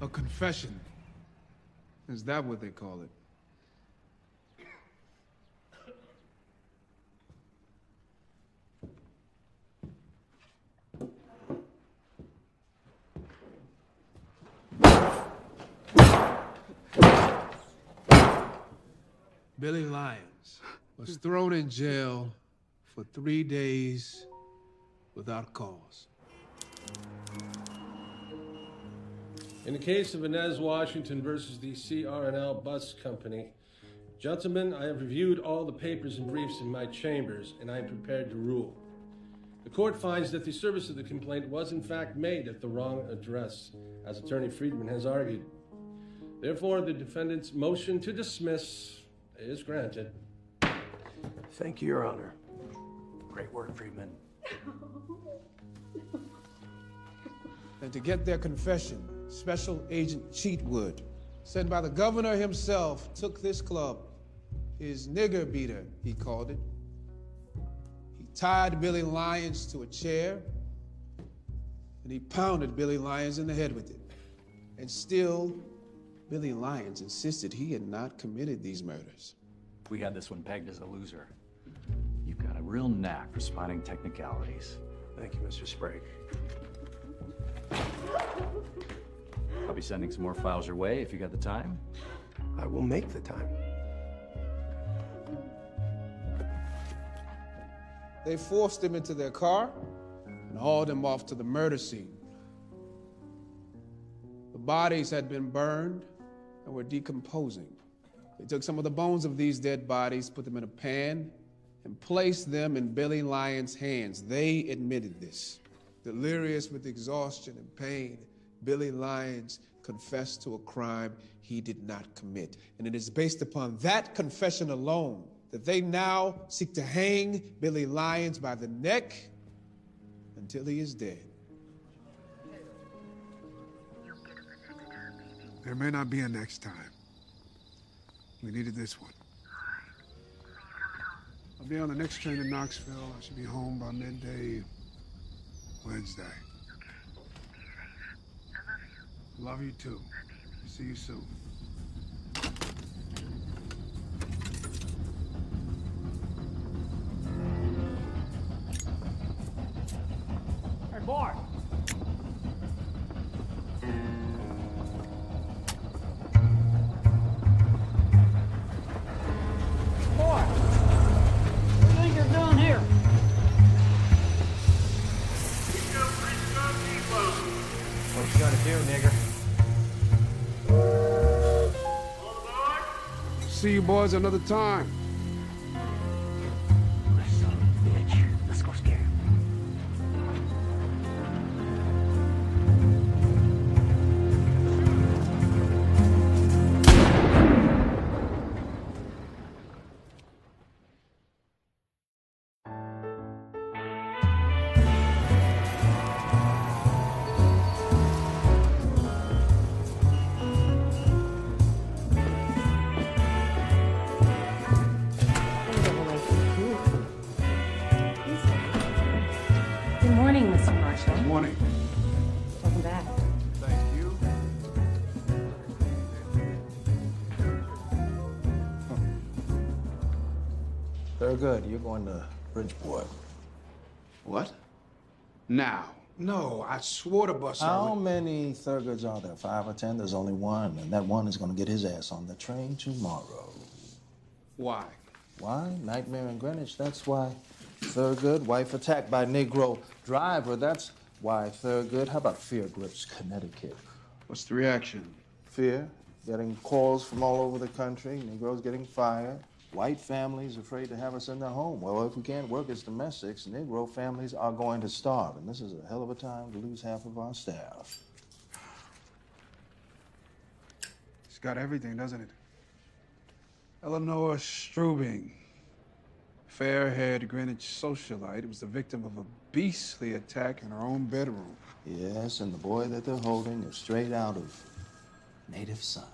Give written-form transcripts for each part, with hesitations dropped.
A confession. Is that what they call it? Billy Lyons was thrown in jail for 3 days without cause. In the case of Inez Washington versus the CR&L Bus Company, gentlemen, I have reviewed all the papers and briefs in my chambers, and I am prepared to rule. The court finds that the service of the complaint was in fact made at the wrong address, as Attorney Friedman has argued. Therefore, the defendant's motion to dismiss is granted. Thank you, Your Honor. Great work, Friedman. And to get their confession, Special Agent Cheatwood, sent by the governor himself, took this club, his nigger beater, he called it. He tied Billy Lyons to a chair, and he pounded Billy Lyons in the head with it. And still, Billy Lyons insisted he had not committed these murders. We had this one pegged as a loser. You've got a real knack for spotting technicalities. Thank you, Mr. Sprague. I'll be sending some more files your way if you got the time. I will make the time. They forced him into their car and hauled him off to the murder scene. The bodies had been burned and were decomposing. They took some of the bones of these dead bodies, put them in a pan, and placed them in Billy Lyons' hands. They admitted this. Delirious with exhaustion and pain, Billy Lyons confessed to a crime he did not commit. And it is based upon that confession alone that they now seek to hang Billy Lyons by the neck until he is dead. There may not be a next time. We needed this one. I'll be on the next train to Knoxville. I should be home by midday Wednesday. Love you too. See you soon. Hey, boy. Boy, what do you think you're doing here? What you gotta do, nigger? See you boys another time. Son of a bitch. Let's go scare him. Thurgood, you're going to Bridgeport. What? Now? No, I swore to bust How many Thurgoods are there? 5 or 10? There's only one, and that one is going to get his ass on the train tomorrow. Why? Why? Nightmare in Greenwich, that's why. Thurgood, wife attacked by Negro driver, that's why Thurgood. How about Fear Grips, Connecticut? What's the reaction? Fear, getting calls from all over the country, Negroes getting fired, white families afraid to have us in their home. Well, if we can't work as domestics, Negro families are going to starve, and this is a hell of a time to lose half of our staff. It's got everything, doesn't it? Eleanor Strubing, fair-haired Greenwich socialite, was the victim of a beastly attack in her own bedroom. Yes, and the boy that they're holding is straight out of Native Son.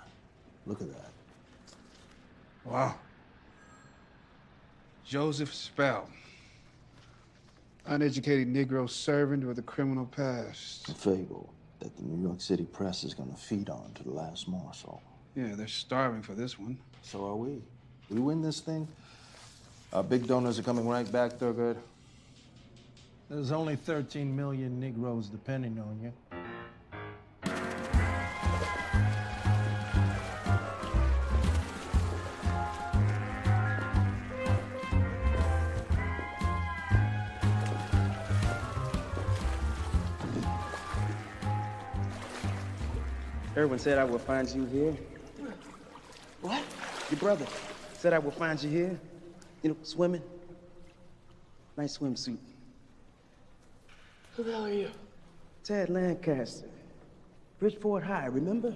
Look at that. Wow. Joseph Spell, uneducated Negro servant with a criminal past. A fable that the New York City press is going to feed on to the last morsel. Yeah, they're starving for this one. So are we. We win this thing, our big donors are coming right back, Thurgood. There's only 13 million Negroes depending on you. Irwin said I would find you here. What? Your brother said I would find you here. You know, swimming. Nice swimsuit. Who the hell are you? Tad Lancaster. Bridgeport High, remember?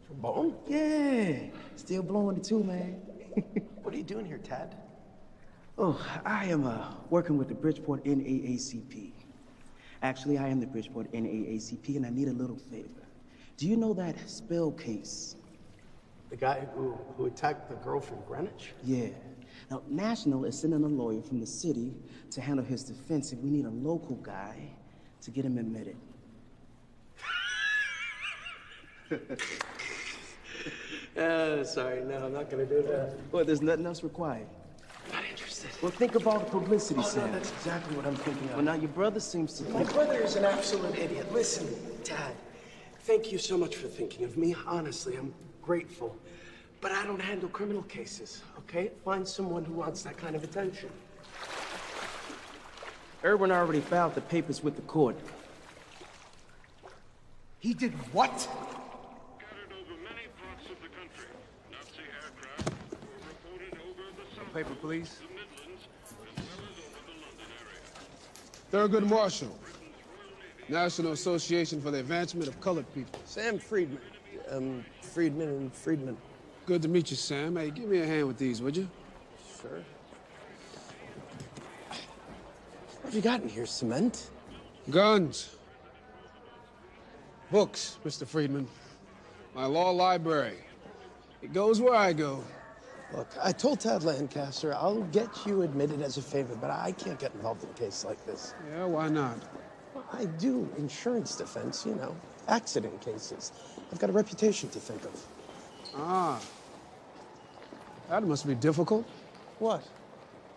From Bone? Yeah. Still blowing it too, man. What are you doing here, Tad? Oh, I am working with the Bridgeport NAACP. Actually, I am the Bridgeport NAACP, and I need a little favor. Do you know that Spell case? The guy who attacked the girl from Greenwich? Yeah. Now, National is sending a lawyer from the city to handle his defense, and we need a local guy to get him admitted. Sorry, no, I'm not gonna do that. Well, there's nothing else required. Not interested. Well, think of all the publicity, Oh, Sam. no, that's exactly what I'm thinking of. Well, now your brother seems to My brother is an absolute idiot. Listen, Dad, thank you so much for thinking of me. Honestly, I'm grateful. But I don't handle criminal cases, okay? Find someone who wants that kind of attention. Irwin already filed the papers with the court. He did what? Scattered over many parts of the country. Nazi aircraft were reported over the south, Paper, please. the Midlands, as well as over the London area. Thurgood Marshall, National Association for the Advancement of Colored People. Sam Friedman. Friedman and Friedman. Good to meet you, Sam. Hey, give me a hand with these, would you? Sure. What have you got in here, cement? Guns. Books, Mr. Friedman. My law library. It goes where I go. Look, I told Tad Lancaster I'll get you admitted as a favor, but I can't get involved in a case like this. Yeah, why not? I do insurance defense, you know, accident cases. I've got a reputation to think of. Ah. That must be difficult, What?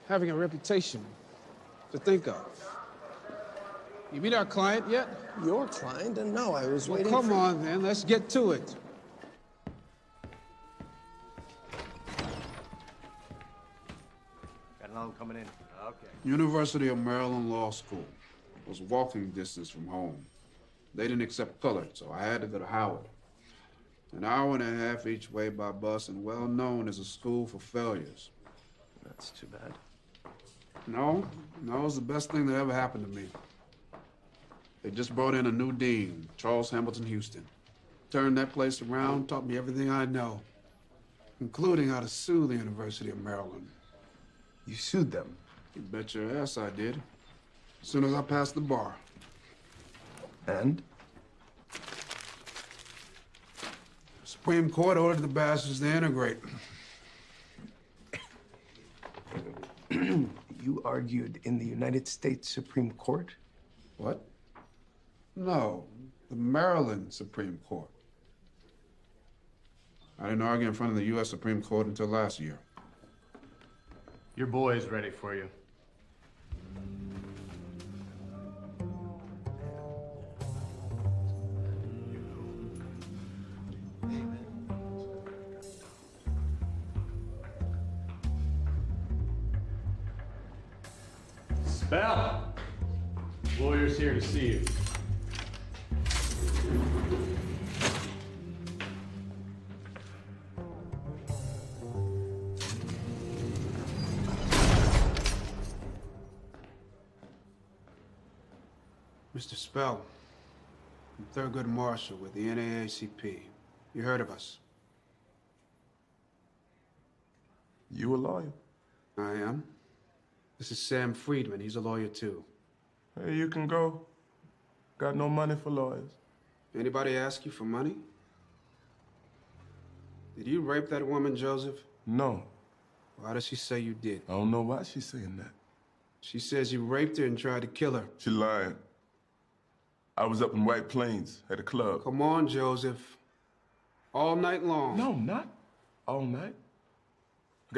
having a reputation to think of. You meet our client yet? Your client? And no, I was waiting Come for... on, then. Let's get to it. Got another one coming in. Okay. University of Maryland Law School. Was walking distance from home. They didn't accept colored, so I had to go to Howard. An hour and a half each way by bus, and well known as a school for failures. That's too bad. No, it was the best thing that ever happened to me. They just brought in a new dean, Charles Hamilton Houston. Turned that place around, taught me everything I know, including how to sue the University of Maryland. You sued them? You bet your ass I did. As soon as I passed the bar. And? Supreme Court ordered the bastards to integrate. You argued in the United States Supreme Court? What? No, the Maryland Supreme Court. I didn't argue in front of the U.S. Supreme Court until last year. Your boy is ready for you. Spell! Lawyer's here to see you. Mr. Spell, I'm Thurgood Marshall with the NAACP. You heard of us? You a lawyer? I am. This is Sam Friedman. He's a lawyer, too. Hey, you can go. Got no money for lawyers. Anybody ask you for money? Did you rape that woman, Joseph? No. Why does she say you did? I don't know why she's saying that. She says you raped her and tried to kill her. She lying. I was up in White Plains at a club. Come on, Joseph. All night long. No, not all night.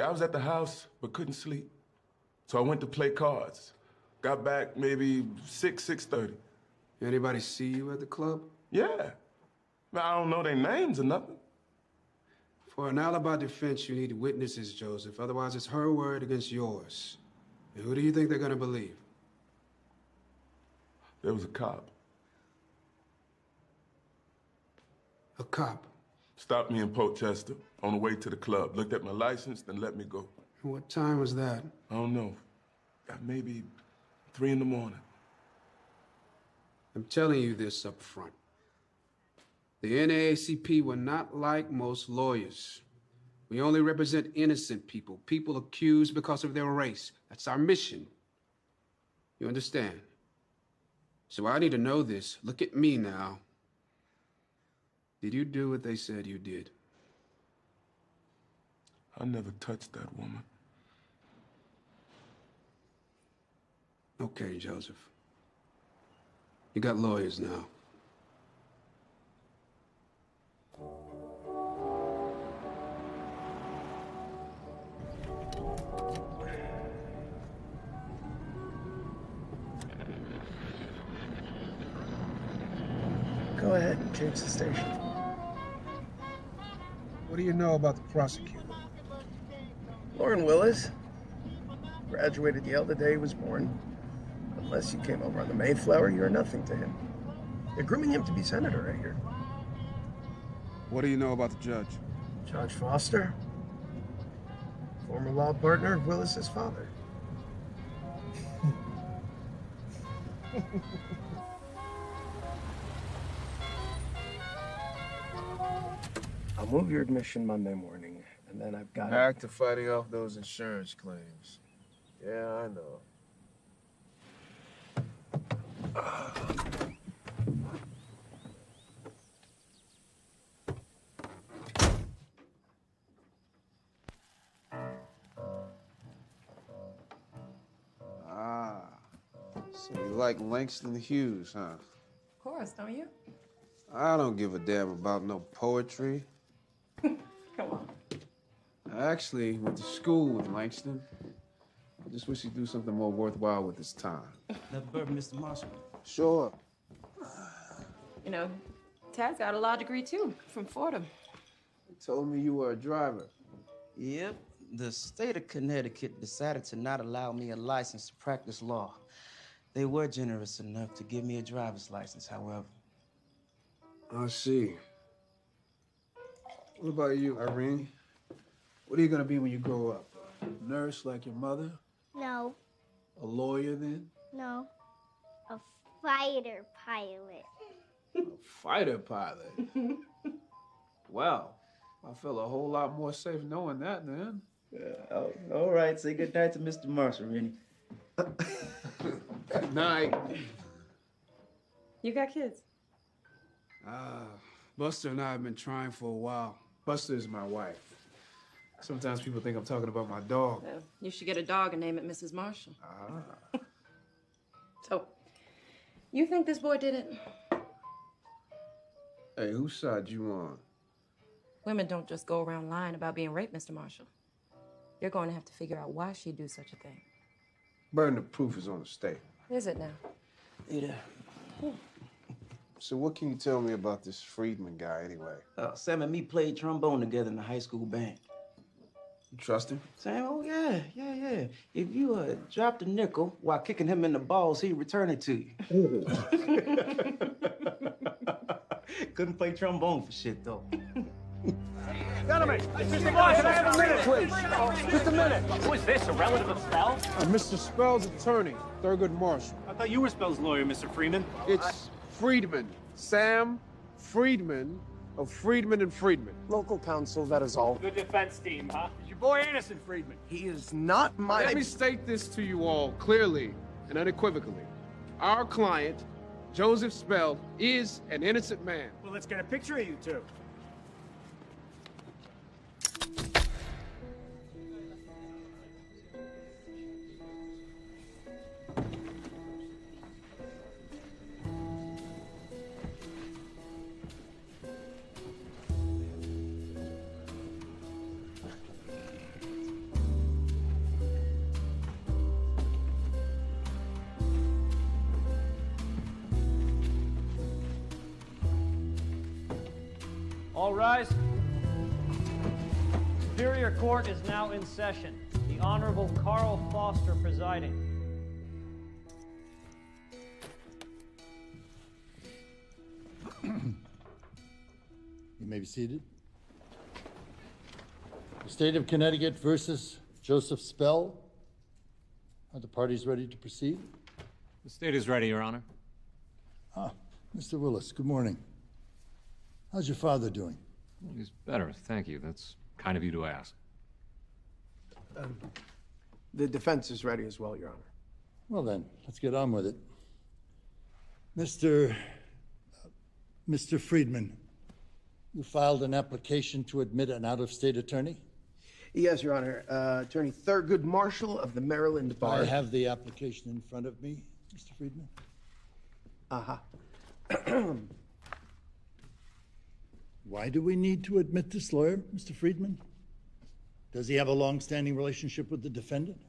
I was at the house, but couldn't sleep. So I went to play cards. Got back maybe 6:30. Anybody see you at the club? Yeah. I don't know their names or nothing. For an alibi defense, you need witnesses, Joseph. Otherwise, it's her word against yours. And who do you think they're gonna believe? There was a cop. A cop? Stopped me in Portchester on the way to the club. Looked at my license, then let me go. What time was that? I don't know. Maybe 3 in the morning. I'm telling you this up front. The NAACP were not like most lawyers. We only represent innocent people, people accused because of their race. That's our mission. You understand? So I need to know this. Look at me now. Did you do what they said you did? I never touched that woman. Okay, Joseph. You got lawyers now. Go ahead and change the station. What do you know about the prosecutor? Lauren Willis. Graduated Yale the day he was born. Unless you came over on the Mayflower, you're nothing to him. They're grooming him to be senator, I hear. What do you know about the judge? Judge Foster. Former law partner of Willis's father. I'll move your admission Monday morning, and then I've got... Back to fighting off those insurance claims. Yeah, I know. So you like Langston Hughes, huh? Of course, don't you? I don't give a damn about no poetry. Come on. I actually went to school with Langston. I just wish he'd do something more worthwhile with his time. That bourbon, Mr. Marshall. Sure. You know, Tad's got a law degree too, from Fordham. They told me you were a driver. Yep. The state of Connecticut decided to not allow me a license to practice law. They were generous enough to give me a driver's license, however. I see. What about you, Irene? What are you gonna be when you grow up? A nurse like your mother? No, A lawyer then? no. A fighter pilot. A fighter pilot? Wow. I feel a whole lot more safe knowing that then. Oh, all right. Say good night to Mr. Marshall, Rennie. Good night. You got kids? Buster and I have been trying for a while. Buster is my wife. Sometimes people think I'm talking about my dog. Well, you should get a dog and name it Mrs. Marshall. So, you think this boy did it? Hey, whose side you on? Women don't just go around lying about being raped, Mr. Marshall. You're going to have to figure out why she'd do such a thing. Burden of proof is on the state. Is it now? Yeah. So what can you tell me about this Friedman guy anyway? Sam and me played trombone together in the high school band. You trust him? Sam, oh yeah. If you dropped a nickel while kicking him in the balls, he'd return it to you. Couldn't play trombone for shit, though. Gentlemen, Mr. Boss, can I have a minute, please? Just a minute. Who is this, a relative of Spell? Mr. Spell's attorney, Thurgood Marshall. I thought you were Spell's lawyer, Mr. Freeman. It's Friedman. Sam Friedman of Friedman and Friedman. Local counsel, that is all. Good defense team, huh? Is your boy Anderson Friedman? He is not my... Let me state this to you all clearly and unequivocally. Our client, Joseph Spell, is an innocent man. Well, let's get a picture of you two. All rise. Superior Court is now in session. The Honorable Carl Foster presiding. You may be seated. The State of Connecticut versus Joseph Spell. Are the parties ready to proceed? The state is ready, Your Honor. Mr. Willis, good morning. How's your father doing? He's better, thank you. That's kind of you to ask. The defense is ready as well, Your Honor. Well then, let's get on with it. Mr. Friedman, you filed an application to admit an out-of-state attorney? Yes, Your Honor. Attorney Thurgood Marshall of the Maryland Bar. I have the application in front of me, Mr. Friedman. Why do we need to admit this lawyer, Mr. Friedman? Does he have a long-standing relationship with the defendant?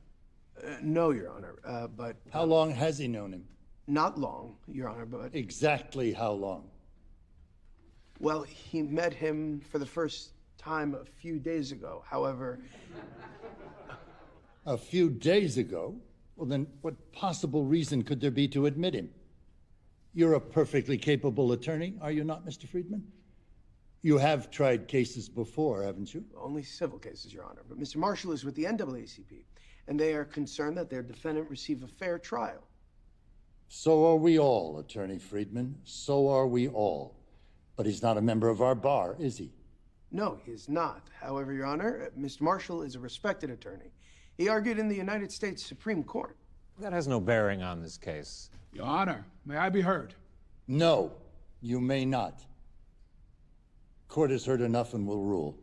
No, Your Honor, but... How long has he known him? Not long, Your Honor, but... Exactly how long? Well, he met him for the first time a few days ago. However... A few days ago? Well, then what possible reason could there be to admit him? You're a perfectly capable attorney, are you not, Mr. Friedman? You have tried cases before, haven't you? Only civil cases, Your Honor. But Mr. Marshall is with the NAACP, and they are concerned that their defendant receive a fair trial. So are we all, Attorney Friedman. So are we all. But he's not a member of our bar, is he? No, he is not. However, Your Honor, Mr. Marshall is a respected attorney. He argued in the United States Supreme Court. That has no bearing on this case. Your Honor, may I be heard? No, you may not. Court has heard enough and will rule.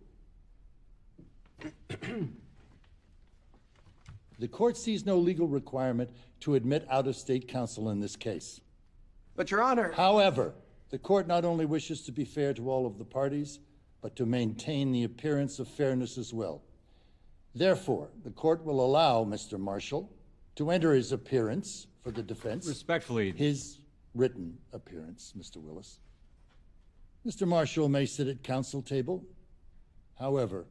The court sees no legal requirement to admit out-of-state counsel in this case. But, Your Honor... However, the court not only wishes to be fair to all of the parties, but to maintain the appearance of fairness as well. Therefore, the court will allow Mr. Marshall to enter his appearance for the defense. Respectfully... His written appearance, Mr. Willis. Mr. Marshall may sit at counsel table. However,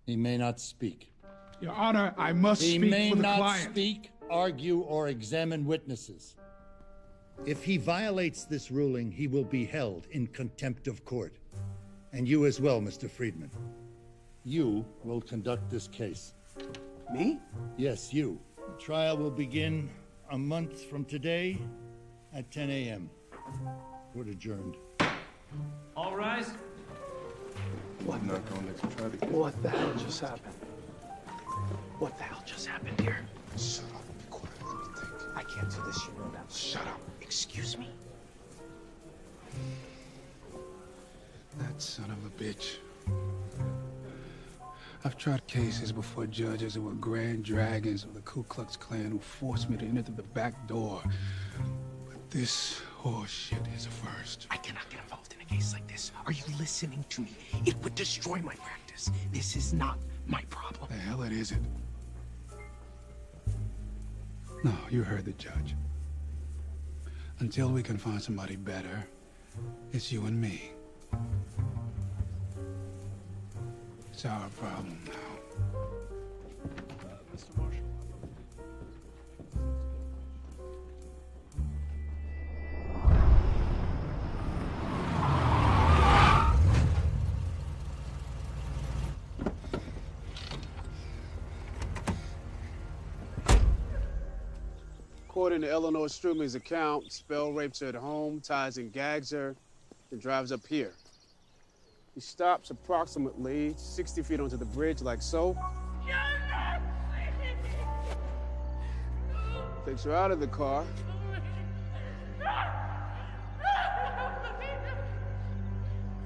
he may not speak. Your Honor, I must speak for the client. He may not speak, argue, or examine witnesses. If he violates this ruling, he will be held in contempt of court. And you as well, Mr. Friedman. You will conduct this case. Me? Yes, you. The trial will begin a month from today at 10 a.m. Court adjourned. All rise. What the hell just happened? What the hell just happened here? Shut up. Be quiet. Let me think. I can't do this, you know that. Shut up. Excuse me? That son of a bitch. I've tried cases before judges who were grand dragons of the Ku Klux Klan who forced me to enter through the back door. But this horse shit is a first. I cannot get involved in a case like this. Are you listening to me? It would destroy my practice. This is not my problem. The hell it isn't. No, you heard the judge. Until we can find somebody better, it's you and me. It's our problem now. Mr. Marshall. According to Eleanor Struming's account, Spell rapes her at home, ties and gags her, and drives up here. He stops approximately 60 feet onto the bridge, like so. Takes her out of the car.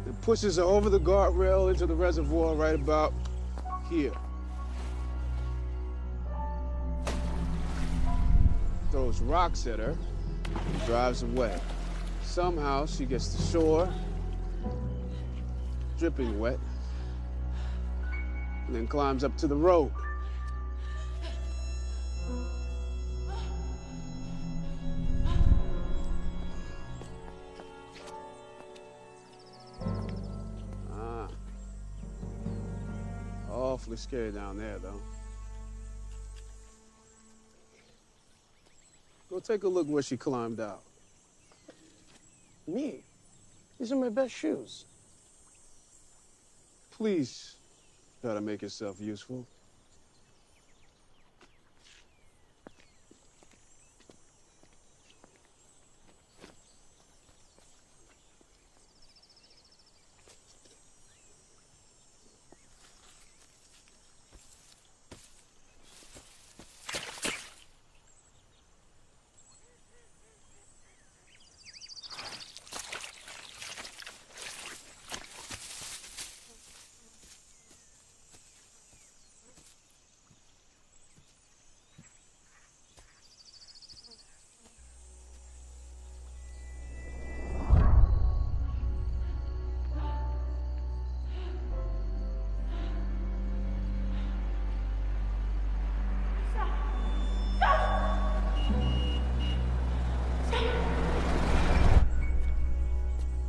Then pushes her over the guardrail into the reservoir right about here. Throws rocks at her and drives away. Somehow she gets to shore, dripping wet, and then climbs up to the road. Awfully scary down there, though. Go take a look where she climbed out. Me? These are my best shoes. Please try to make yourself useful.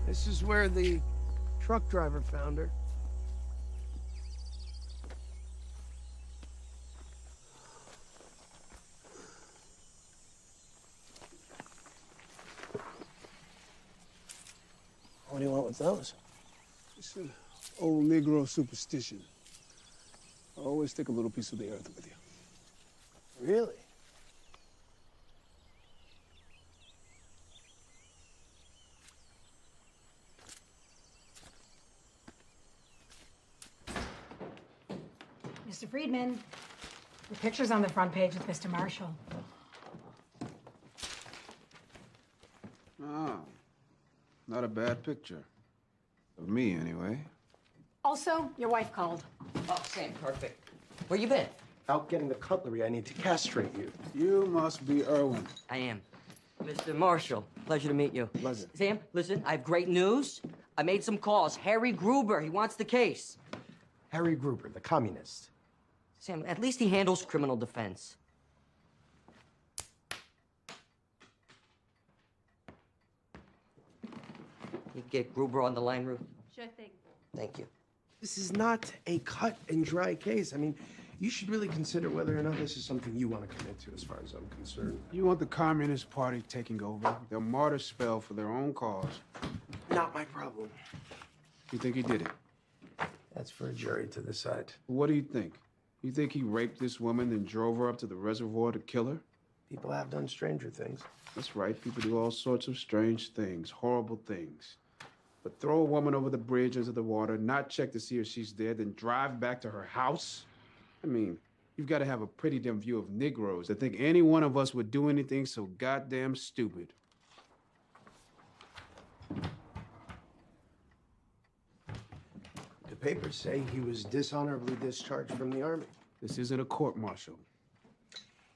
This is where the truck driver found her. What do you want with those? It's an old Negro superstition. I always take a little piece of the earth with you. Really? Mr. Friedman, the picture's on the front page with Mr. Marshall. Oh, not a bad picture. Of me, anyway. Also, your wife called. Oh, Sam, perfect. Where you been? Out getting the cutlery I need to castrate you. You must be Irwin. I am. Mr. Marshall, pleasure to meet you. Pleasure. Sam, listen, I have great news. I made some calls. Harry Gruber, he wants the case. Harry Gruber, the communist. Sam, at least he handles criminal defense. You get Gruber on the line, Ruth? Sure thing. Thank you. This is not a cut and dry case. I mean, you should really consider whether or not this is something you want to commit to, as far as I'm concerned. You want the Communist Party taking over? They'll martyr Spell for their own cause. Not my problem. You think he did it? That's for a jury to decide. What do you think? You think he raped this woman and drove her up to the reservoir to kill her? People have done stranger things. That's right. People do all sorts of strange things, horrible things. But throw a woman over the bridge into the water, not check to see if she's dead, then drive back to her house? I mean, you've got to have a pretty dim view of Negroes to think any one of us would do anything so goddamn stupid. The papers say he was dishonorably discharged from the army. This isn't a court-martial.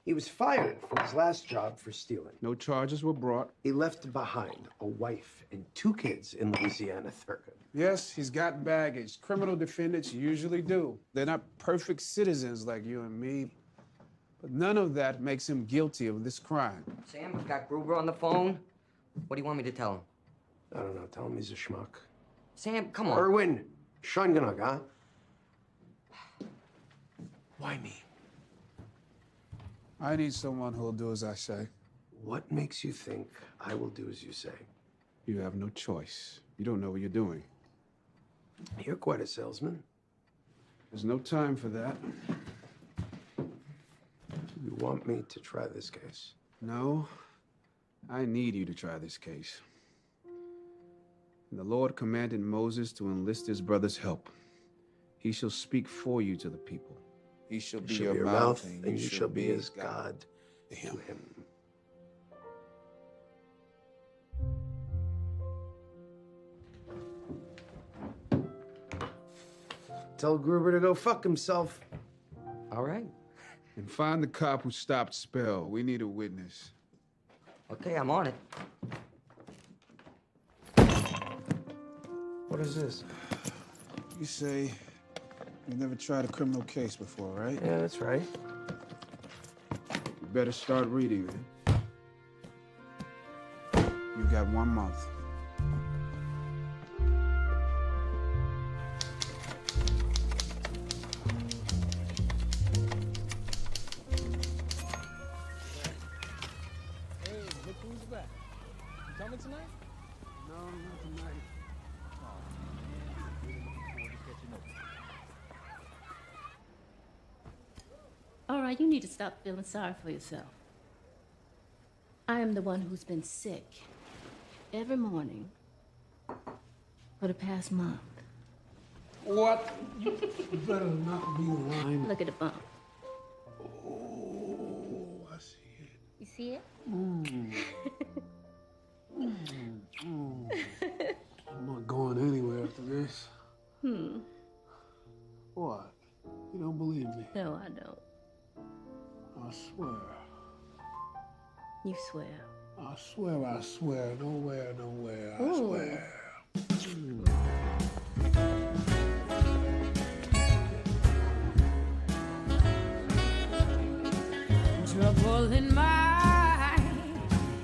He was fired from his last job for stealing. No charges were brought. He left behind a wife and 2 kids in Louisiana, Thurgood. Yes, he's got baggage. Criminal defendants usually do. They're not perfect citizens like you and me, but none of that makes him guilty of this crime. Sam, I've got Gruber on the phone. What do you want me to tell him? I don't know. Tell him he's a schmuck. Sam, come on. Erwin, Sean Ganug, huh? Why me? I need someone who'll do as I say. What makes you think I will do as you say? You have no choice. You don't know what you're doing. You're quite a salesman. There's no time for that. You want me to try this case? No, I need you to try this case. And the Lord commanded Moses to enlist his brother's help. He shall speak for you to the people. He shall be your mouth, and you shall be his God to him. Tell Gruber to go fuck himself. All right. And find the cop who stopped Spell. We need a witness. Okay, I'm on it. What is this? You say you've never tried a criminal case before, right? Yeah, that's right. You better start reading, man. You've got 1 month. Hey, look who's back. You coming tonight? No, not tonight. All right, you need to stop feeling sorry for yourself. I am the one who's been sick every morning for the past month. What? You better not be lying. Look at the bump. Oh, I see it. You see it? I'm not going anywhere after this. What? You don't believe me? No, I don't. I swear. You swear. I swear. Nowhere. I Ooh. swear. Trouble in my,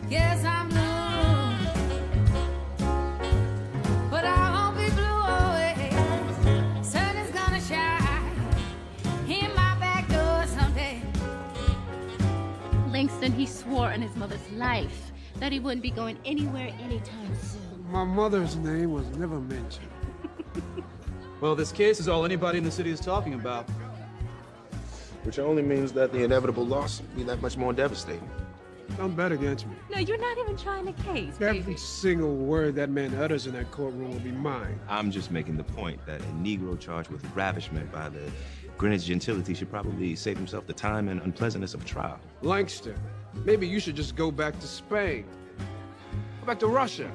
yes, I'm blue, but I won't be blue always. Sun is gonna shine in my back door someday. Langston, he swore on his mother's life that he wouldn't be going anywhere anytime soon. My mother's name was never mentioned. Well, this case is all anybody in the city is talking about. Which only means that the inevitable loss will be that much more devastating. Don't bet against me. No, you're not even trying the case, Every baby. single word that man utters in that courtroom will be mine. I'm just making the point that a Negro charged with ravishment by the Greenwich gentility should probably save himself the time and unpleasantness of a trial. Langston, maybe you should just go back to Spain. Go back to Russia.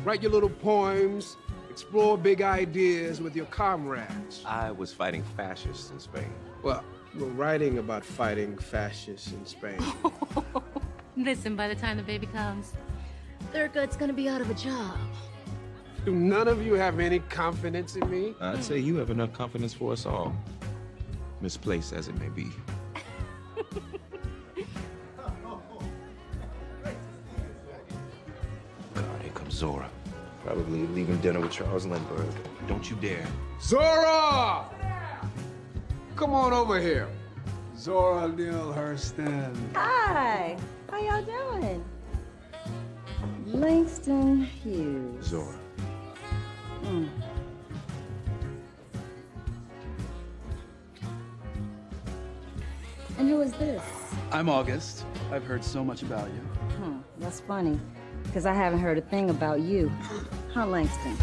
Write your little poems, explore big ideas with your comrades. I was fighting fascists in Spain. Well, we're writing about fighting fascists in Spain. Listen, by the time the baby comes, Thurgood's gonna be out of a job. Do none of you have any confidence in me? I'd say you have enough confidence for us all, misplaced as it may be. God, here comes Zora. Probably leaving dinner with Charles Lindbergh. Don't you dare. Zora! Come on over here. Zora Neale Hurston. Hi, how y'all doing? Langston Hughes. Zora. And who is this? I'm August. I've heard so much about you. That's funny, because I haven't heard a thing about you. Huh, Langston?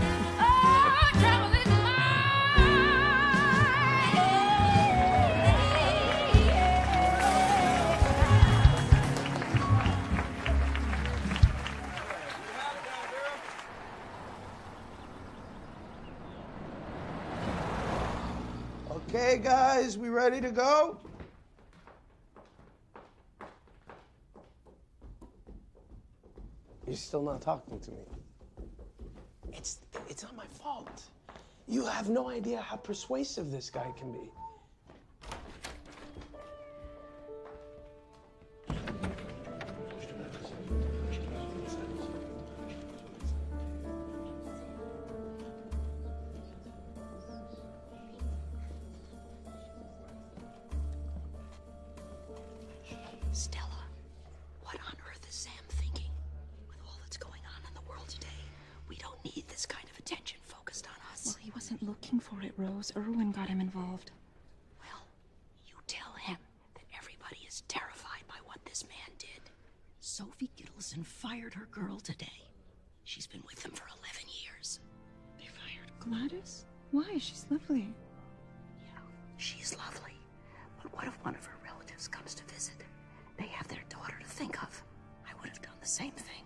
Okay, guys, we ready to go? You're still not talking to me. It's not my fault. You have no idea how persuasive this guy can be. Stella, what on earth is Sam thinking? With all that's going on in the world today, we don't need this kind of attention focused on us. Well, he wasn't looking for it, Rose. Irwin got him involved. Well, you tell him that everybody is terrified by what this man did. Sophie Gittleson fired her girl today. She's been with them for 11 years. They fired Gladys? Why? She's lovely. Yeah, she's lovely. But what if one of her relatives comes to visit? They have their daughter to think of. I would have done the same thing.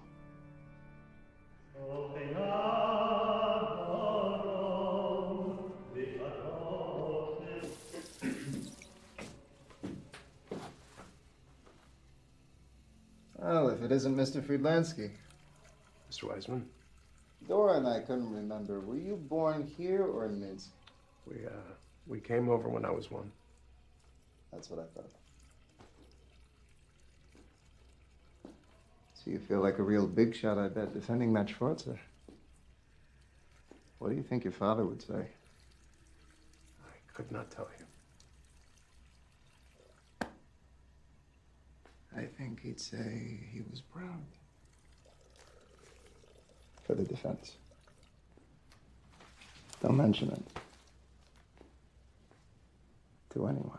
Well, if it isn't Mr. Friedlansky. Mr. Wiseman? Dora and I couldn't remember. Were you born here or in Minsk? We came over when I was 1. That's what I thought. So you feel like a real big shot, I bet, defending that Schwarzer. What do you think your father would say? I could not tell you. I think he'd say he was proud. For the defense. Don't mention it. To anyone.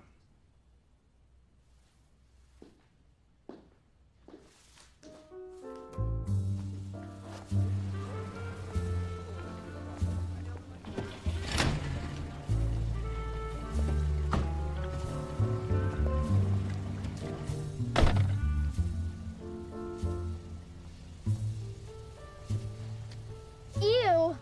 Ew.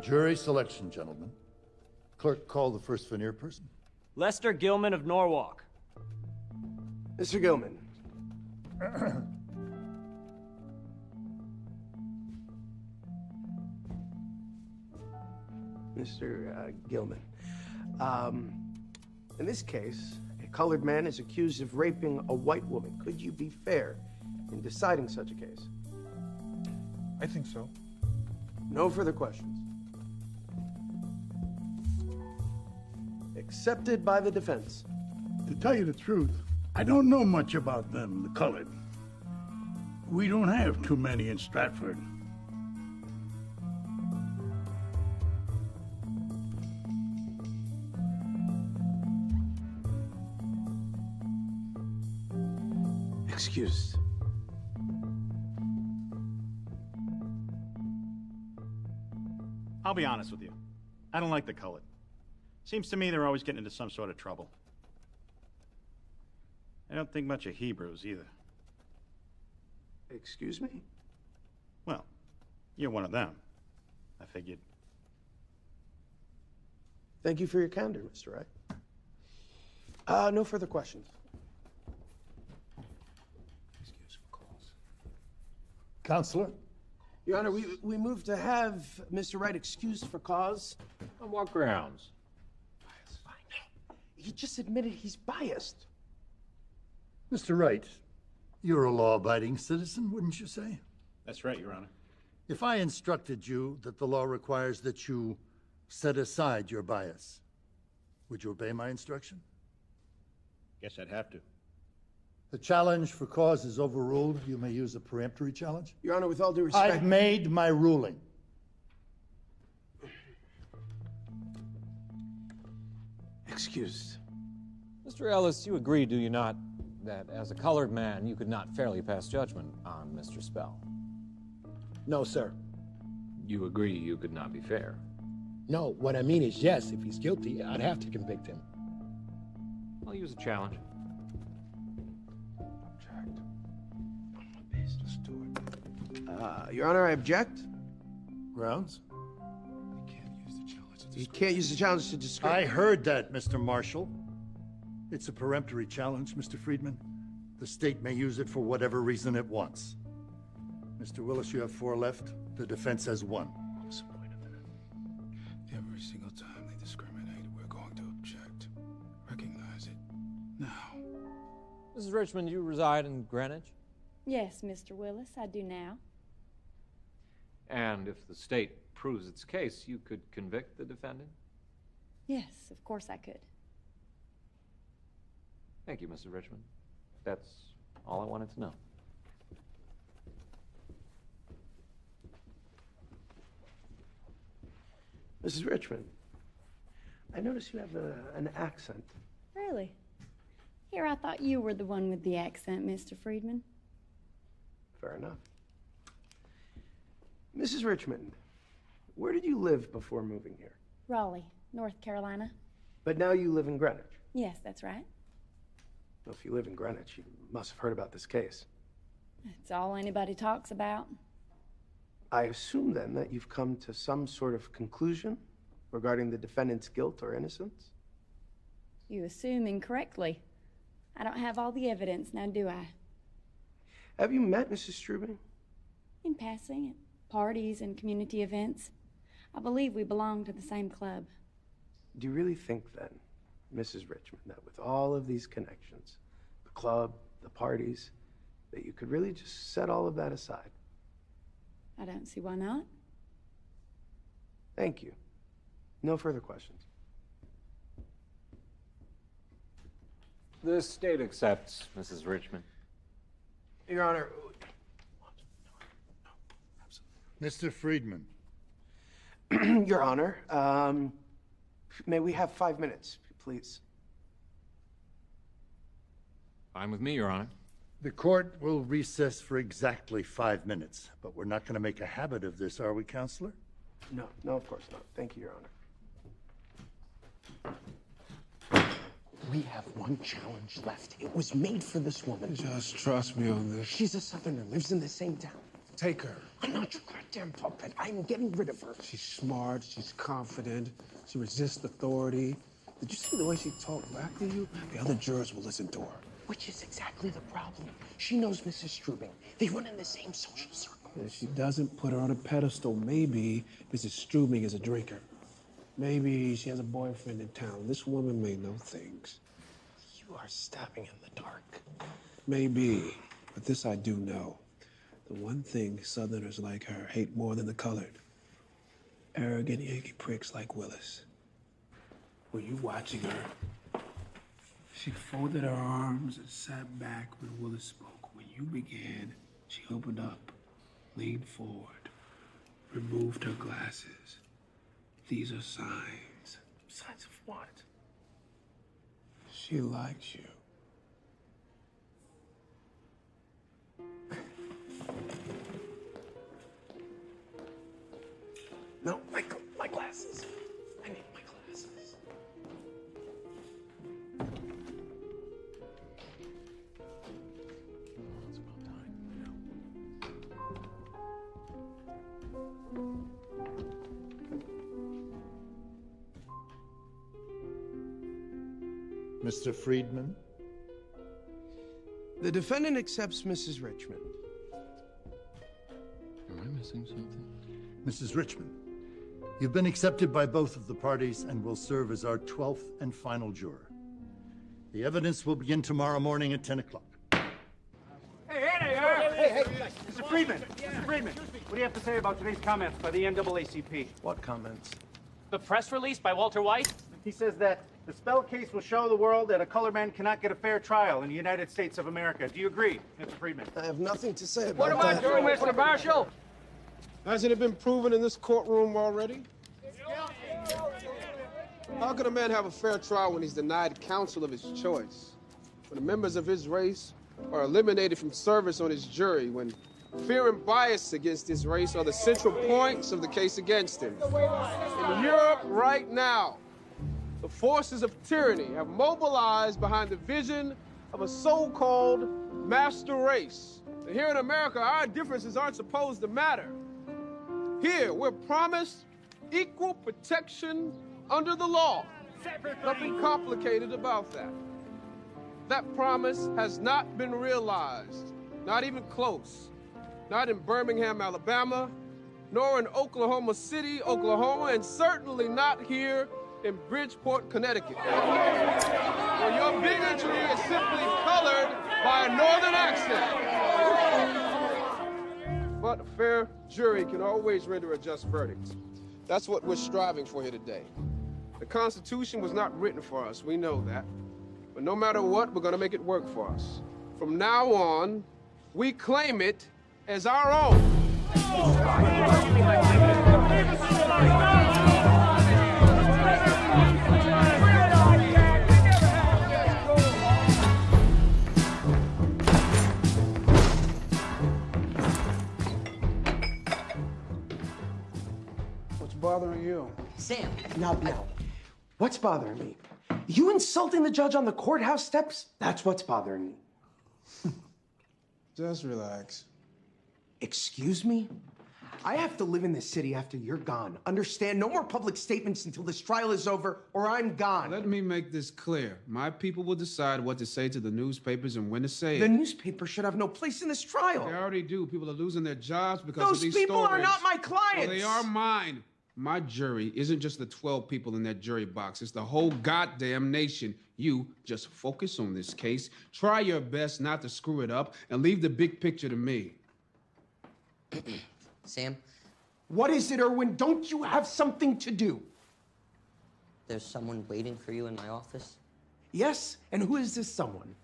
Jury selection, gentlemen. Clerk, call the first veneer person. Lester Gilman of Norwalk. Mr. Gilman. Mr. Gilman. In this case, a colored man is accused of raping a white woman. Could you be fair in deciding such a case? I think so. No further questions. Accepted by the defense. To tell you the truth, I don't know much about them, the colored. We don't have too many in Stratford. Excused. I'll be honest with you. I don't like the colored. Seems to me they're always getting into some sort of trouble. I don't think much of Hebrews either. Excuse me? Well, you're one of them. I figured. Thank you for your candor, Mr. Wright. No further questions. Counselor? Your Honor, we move to have Mr. Wright excused for cause. On what grounds? He just admitted he's biased. Mr. Wright, you're a law-abiding citizen, wouldn't you say? That's right, Your Honor. If I instructed you that the law requires that you set aside your bias, would you obey my instruction? Guess I'd have to. The challenge for cause is overruled. You may use a peremptory challenge. Your Honor, with all due respect... I've made my ruling. Excused. Mr. Ellis, you agree, do you not, that as a colored man, you could not fairly pass judgment on Mr. Spell? No, sir. You agree you could not be fair? No, what I mean is, yes, if he's guilty, I'd have to convict him. I'll use a challenge. Your Honor, I object. Grounds? We can't use the challenge You can't use the challenge to discriminate. I heard that, Mr. Marshall. It's a peremptory challenge, Mr. Friedman. The state may use it for whatever reason it wants. Mr. Willis, you have 4 left. The defense has 1. What's the point of that? Every single time they discriminate, we're going to object. Recognize it now. Mrs. Richmond, you reside in Greenwich? Yes, Mr. Willis, I do now. And if the state proves its case, you could convict the defendant? Yes, of course I could. Thank you, Mrs. Richmond. That's all I wanted to know. Mrs. Richmond, I notice you have an accent. Really? Here, I thought you were the one with the accent, Mr. Friedman. Fair enough. Mrs. Richmond, where did you live before moving here? Raleigh, North Carolina. But now you live in Greenwich. Yes, that's right. Well, if you live in Greenwich, you must have heard about this case. It's all anybody talks about. I assume then that you've come to some sort of conclusion regarding the defendant's guilt or innocence? You assume incorrectly. I don't have all the evidence, now do I? Have you met Mrs. Strubing? In passing, at parties and community events. I believe we belong to the same club. Do you really think then, Mrs. Richmond, that with all of these connections, the club, the parties, that you could really just set all of that aside? I don't see why not. Thank you. No further questions. The state accepts, Mrs. Richmond. Your Honor. Mr. Friedman. Your Honor, may we have 5 minutes, please? Fine with me, Your Honor. The court will recess for exactly 5 minutes, but we're not going to make a habit of this, are we, Counselor? No, of course not. Thank you, Your Honor. We have one challenge left. It was made for this woman. Just trust me on this. She's a Southerner, lives in the same town. Take her. I'm not your goddamn puppet. I'm getting rid of her. She's smart, she's confident, she resists authority. Did you see the way she talked back to you? The other jurors will listen to her. Which is exactly the problem. She knows Mrs. Strubing. They run in the same social circle. If she doesn't put her on a pedestal, maybe Mrs. Strubing is a drinker. Maybe she has a boyfriend in town. This woman may know things. You are stabbing in the dark. Maybe, but this I do know. The one thing Southerners like her hate more than the colored. Arrogant Yankee pricks like Willis. Were you watching her? She folded her arms and sat back when Willis spoke. When you began, she opened up, leaned forward, removed her glasses. These are signs. Signs of what? She likes you. No, my glasses. I need my glasses. It's about time, Mr. Friedman? The defendant accepts Mrs. Richmond. Am I missing something? Mrs. Richmond, you've been accepted by both of the parties and will serve as our 12th and final juror. The evidence will begin tomorrow morning at 10 o'clock. Hey, Mr. Friedman, Mr. Friedman, what do you have to say about today's comments by the NAACP? What comments? The press release by Walter White? He says that the Spell case will show the world that a colored man cannot get a fair trial in the United States of America. Do you agree, Mr. Friedman? I have nothing to say about What about that. you, Mr. Marshall? Hasn't it been proven in this courtroom already? How can a man have a fair trial when he's denied counsel of his choice? When the members of his race are eliminated from service on his jury, when fear and bias against his race are the central points of the case against him. In Europe right now, the forces of tyranny have mobilized behind the vision of a so-called master race. And here in America, our differences aren't supposed to matter. Here, we're promised equal protection under the law. Nothing complicated about that. That promise has not been realized, not even close. Not in Birmingham, Alabama, nor in Oklahoma City, Oklahoma, and certainly not here in Bridgeport, Connecticut. Where your bigotry is simply colored by a northern accent. But a fair jury can always render a just verdict. That's what we're striving for here today. The Constitution was not written for us, we know that. But no matter what, we're gonna make it work for us. From now on, we claim it as our own. What's bothering you? Sam. Now. What's bothering me? You insulting the judge on the courthouse steps? That's what's bothering me. Just relax. Excuse me? I have to live in this city after you're gone. Understand? No more public statements until this trial is over, or I'm gone. Let me make this clear. My people will decide what to say to the newspapers and when to say it. The newspaper should have no place in this trial. They already do. People are losing their jobs because Those of these people stories. are not my clients. Well, they are mine. My jury isn't just the 12 people in that jury box. It's the whole goddamn nation. You just focus on this case. Try your best not to screw it up and leave the big picture to me. Sam? What is it, Irwin? Don't you have something to do? There's someone waiting for you in my office? Yes? And who is this someone?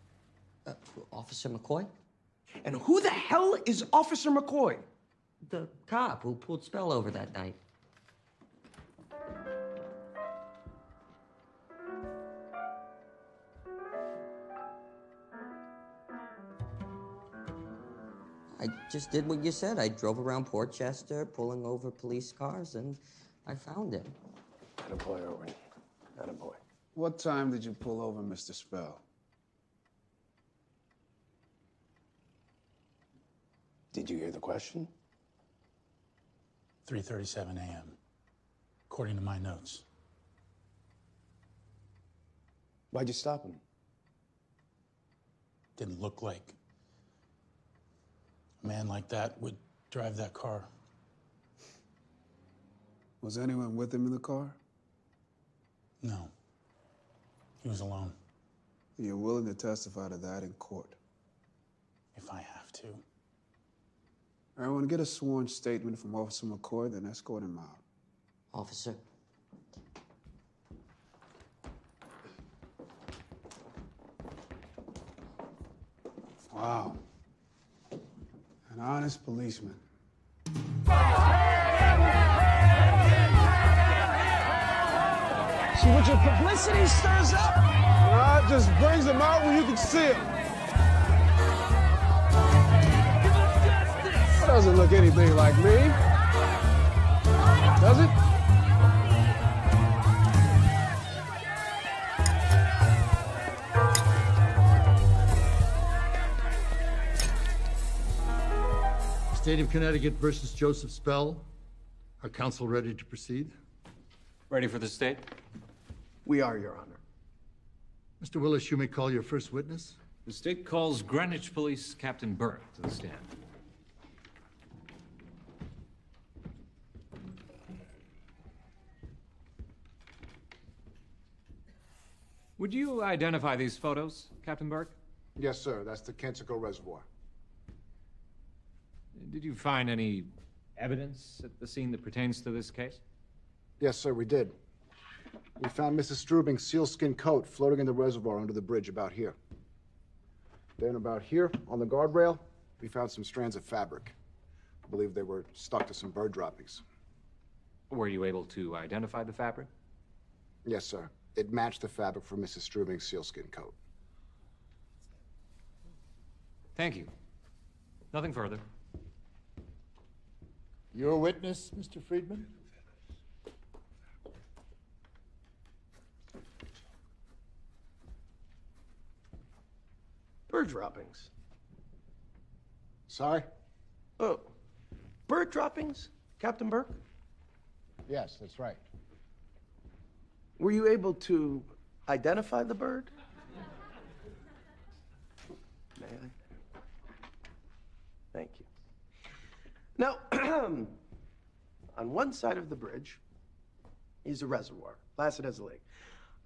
Officer McCoy? And who the hell is Officer McCoy? The cop who pulled Spell over that night. I just did what you said. I drove around Port Chester, pulling over police cars, and I found him. Attaboy, Irwin. Attaboy. What time did you pull over Mr. Spell? Did you hear the question? 3:37 a.m., according to my notes. Why'd you stop him? Didn't look like a man like that would drive that car. Was anyone with him in the car? No. He was alone. You're willing to testify to that in court? If I have to. I want to get a sworn statement from Officer McCoy, then escort him out. Officer. Wow. An honest policeman. See what your publicity stirs up? Nah, it just brings them out when you can see them. That doesn't look anything like me. Does it? State of Connecticut versus Joseph Spell. Are counsel ready to proceed? Ready for the state? We are, Your Honor. Mr. Willis, you may call your first witness. The state calls Greenwich Police Captain Burke to the stand. Would you identify these photos, Captain Burke? Yes, sir. That's the Kensico Reservoir. Did you find any evidence at the scene that pertains to this case? Yes, sir, we did. We found Mrs. Strubing's sealskin coat floating in the reservoir under the bridge about here. Then about here, on the guardrail, we found some strands of fabric. I believe they were stuck to some bird droppings. Were you able to identify the fabric? Yes, sir. It matched the fabric from Mrs. Strubing's sealskin coat. Thank you. Nothing further. Your witness, Mr. Friedman? Bird droppings. Sorry? Oh, bird droppings, Captain Burke? Yes, that's right. Were you able to identify the bird? May I? Thank you. Now, on one side of the bridge is a reservoir, Placid as a lake.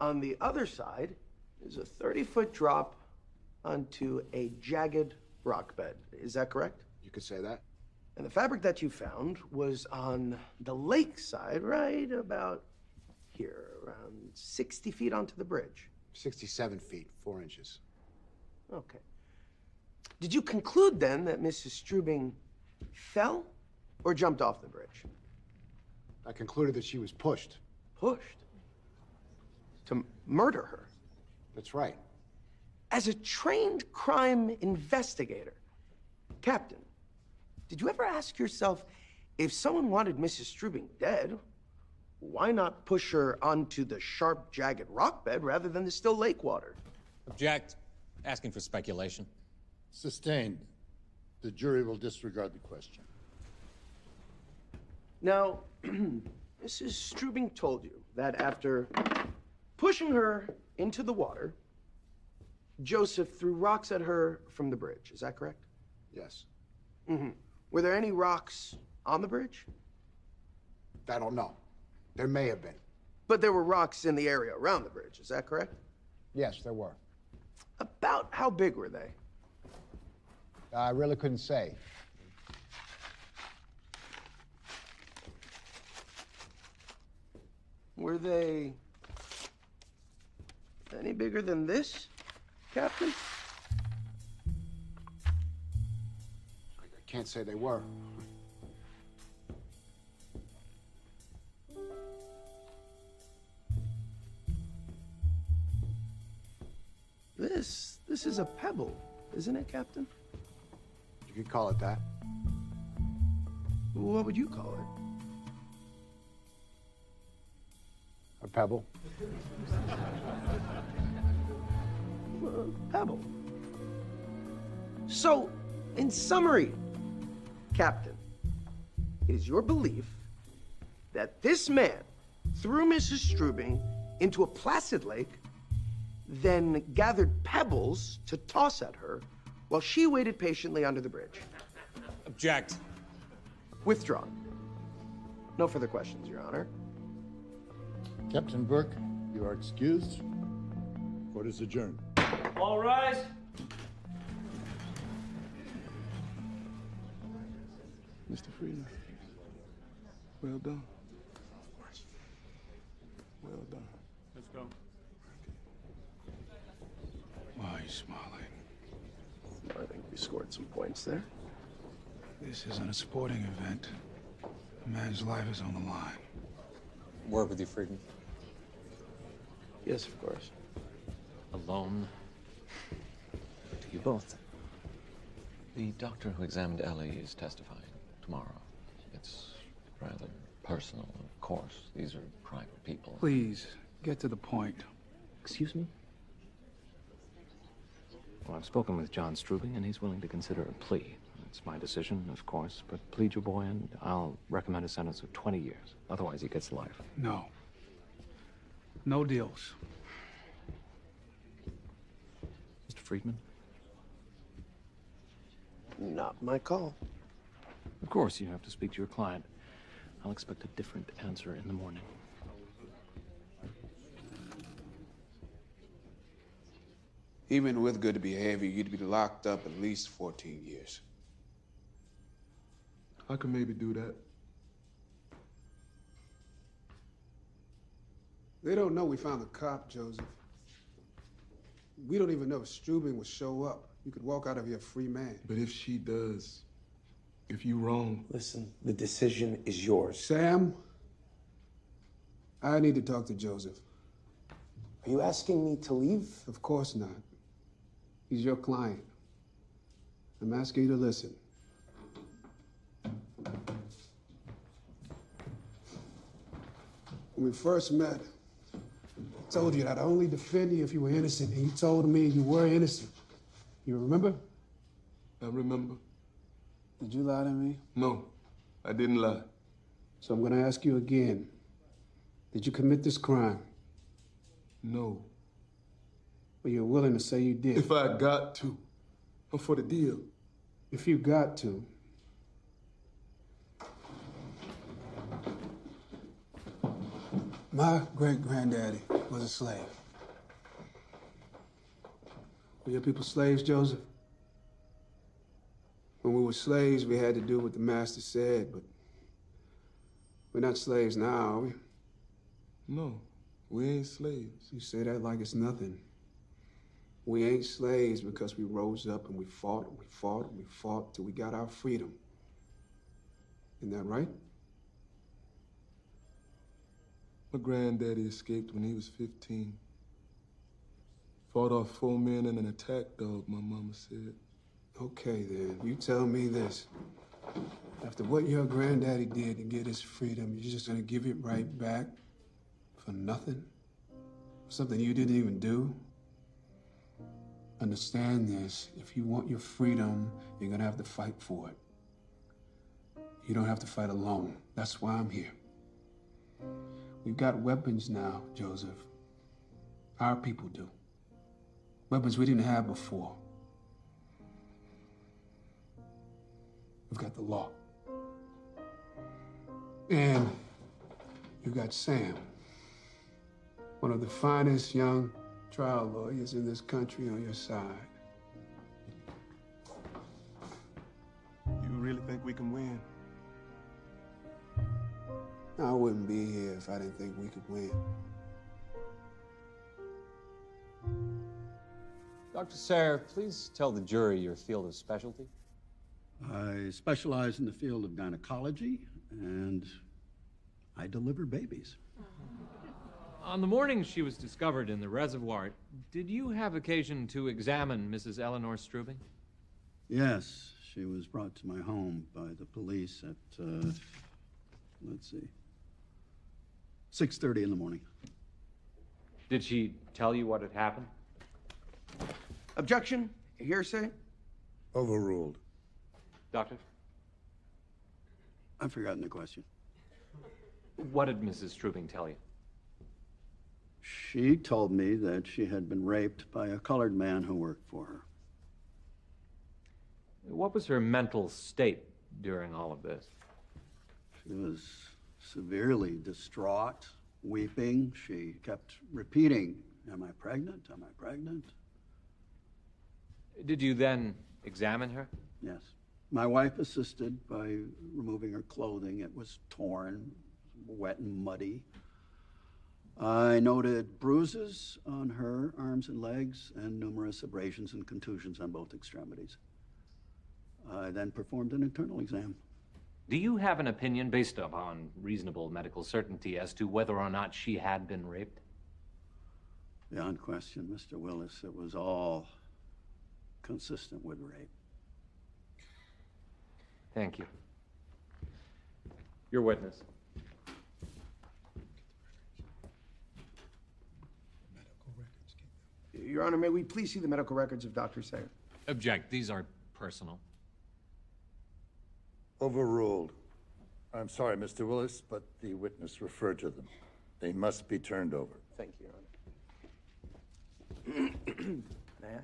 On the other side is a 30-foot drop onto a jagged rock bed. Is that correct? You could say that. And the fabric that you found was on the lake side, right about here, around 60 feet onto the bridge. 67 feet, 4 inches. Okay. Did you conclude then that Mrs. Strubing fell or jumped off the bridge? I concluded that she was pushed. Pushed? To murder her? That's right. As a trained crime investigator, Captain, did you ever ask yourself, if someone wanted Mrs. Strubing dead, why not push her onto the sharp, jagged rock bed rather than the still lake water? Object. Asking for speculation. Sustained. The jury will disregard the question. Now, Mrs. Strubing told you that after pushing her into the water, Joseph threw rocks at her from the bridge. Is that correct? Yes. Mm-hmm. Were there any rocks on the bridge? I don't know. There may have been. But there were rocks in the area around the bridge. Is that correct? Yes, there were. About how big were they? I really couldn't say. Were they any bigger than this, Captain? I can't say they were. This is a pebble, isn't it, Captain? You could call it that. What would you call it? A pebble. Pebble. So, in summary, Captain, it is your belief that this man threw Mrs. Strubing into a placid lake, then gathered pebbles to toss at her while she waited patiently under the bridge. Object. Withdrawn. No further questions, Your Honor. Captain Burke, you are excused. Court is adjourned. All rise. Mr. Friedman, well done. Well done. Let's go. Why are you smiling? I think we scored some points there. This isn't a sporting event. A man's life is on the line. Word with you, Friedman. Yes, of course. Alone? To you both. The doctor who examined Ellie is testifying tomorrow. It's rather personal, of course. These are private people. Please, get to the point. Excuse me? Well, I've spoken with John Strubing, and he's willing to consider a plea. It's my decision, of course, but plead your boy, and I'll recommend a sentence of 20 years. Otherwise, he gets life. No. No deals. Mr. Friedman? Not my call. Of course, you have to speak to your client. I'll expect a different answer in the morning. Even with good behavior, you'd be locked up at least 14 years. I could maybe do that. They don't know we found the cop, Joseph. We don't even know if Strubing will show up. You could walk out of here a free man. But if she does, if you wrong... Listen, the decision is yours. Sam, I need to talk to Joseph. Are you asking me to leave? Of course not. He's your client. I'm asking you to listen. When we first met, I told you that I'd only defend you if you were innocent, and you told me you were innocent. You remember? I remember. Did you lie to me? No, I didn't lie. So I'm going to ask you again. Did you commit this crime? No. Well, you're willing to say you did. If I got to. I'm for the deal. If you got to. My great-granddaddy was a slave. Were your people slaves, Joseph? When we were slaves, we had to do what the master said, but we're not slaves now, are we? No, we ain't slaves. You say that like it's nothing. We ain't slaves because we rose up and we fought and we fought and we fought till we got our freedom. Isn't that right? My granddaddy escaped when he was 15. Fought off 4 men and an attack dog, my mama said. Okay, then. You tell me this. After what your granddaddy did to get his freedom, you're just gonna give it right back for nothing? Something you didn't even do? Understand this. If you want your freedom, you're gonna have to fight for it. You don't have to fight alone. That's why I'm here. We've got weapons now, Joseph. Our people do. Weapons we didn't have before. We've got the law. And you've got Sam, one of the finest young trial lawyers in this country on your side. You really think we can win? I wouldn't be here if I didn't think we could win. Dr. Sayre, please tell the jury your field of specialty. I specialize in the field of gynecology, and I deliver babies. On the morning she was discovered in the reservoir, did you have occasion to examine Mrs. Eleanor Strubing? Yes, she was brought to my home by the police at, let's see, 6:30 in the morning. Did she tell you what had happened? Objection? Hearsay? Overruled. Doctor? I've forgotten the question. What did Mrs. Strubing tell you? She told me that she had been raped by a colored man who worked for her. What was her mental state during all of this? She was severely distraught, weeping. She kept repeating, "Am I pregnant? Am I pregnant?" Did you then examine her? Yes. My wife assisted by removing her clothing. It was torn, wet and muddy. I noted bruises on her arms and legs and numerous abrasions and contusions on both extremities. I then performed an internal exam. Do you have an opinion based upon reasonable medical certainty as to whether or not she had been raped? Beyond question, Mr. Willis, it was all consistent with rape. Thank you. Your witness. Your Honor, may we please see the medical records of Dr. Sayre? Object. These are personal. Overruled. I'm sorry, Mr. Willis, but the witness referred to them. They must be turned over. Thank you, Your Honor. May I?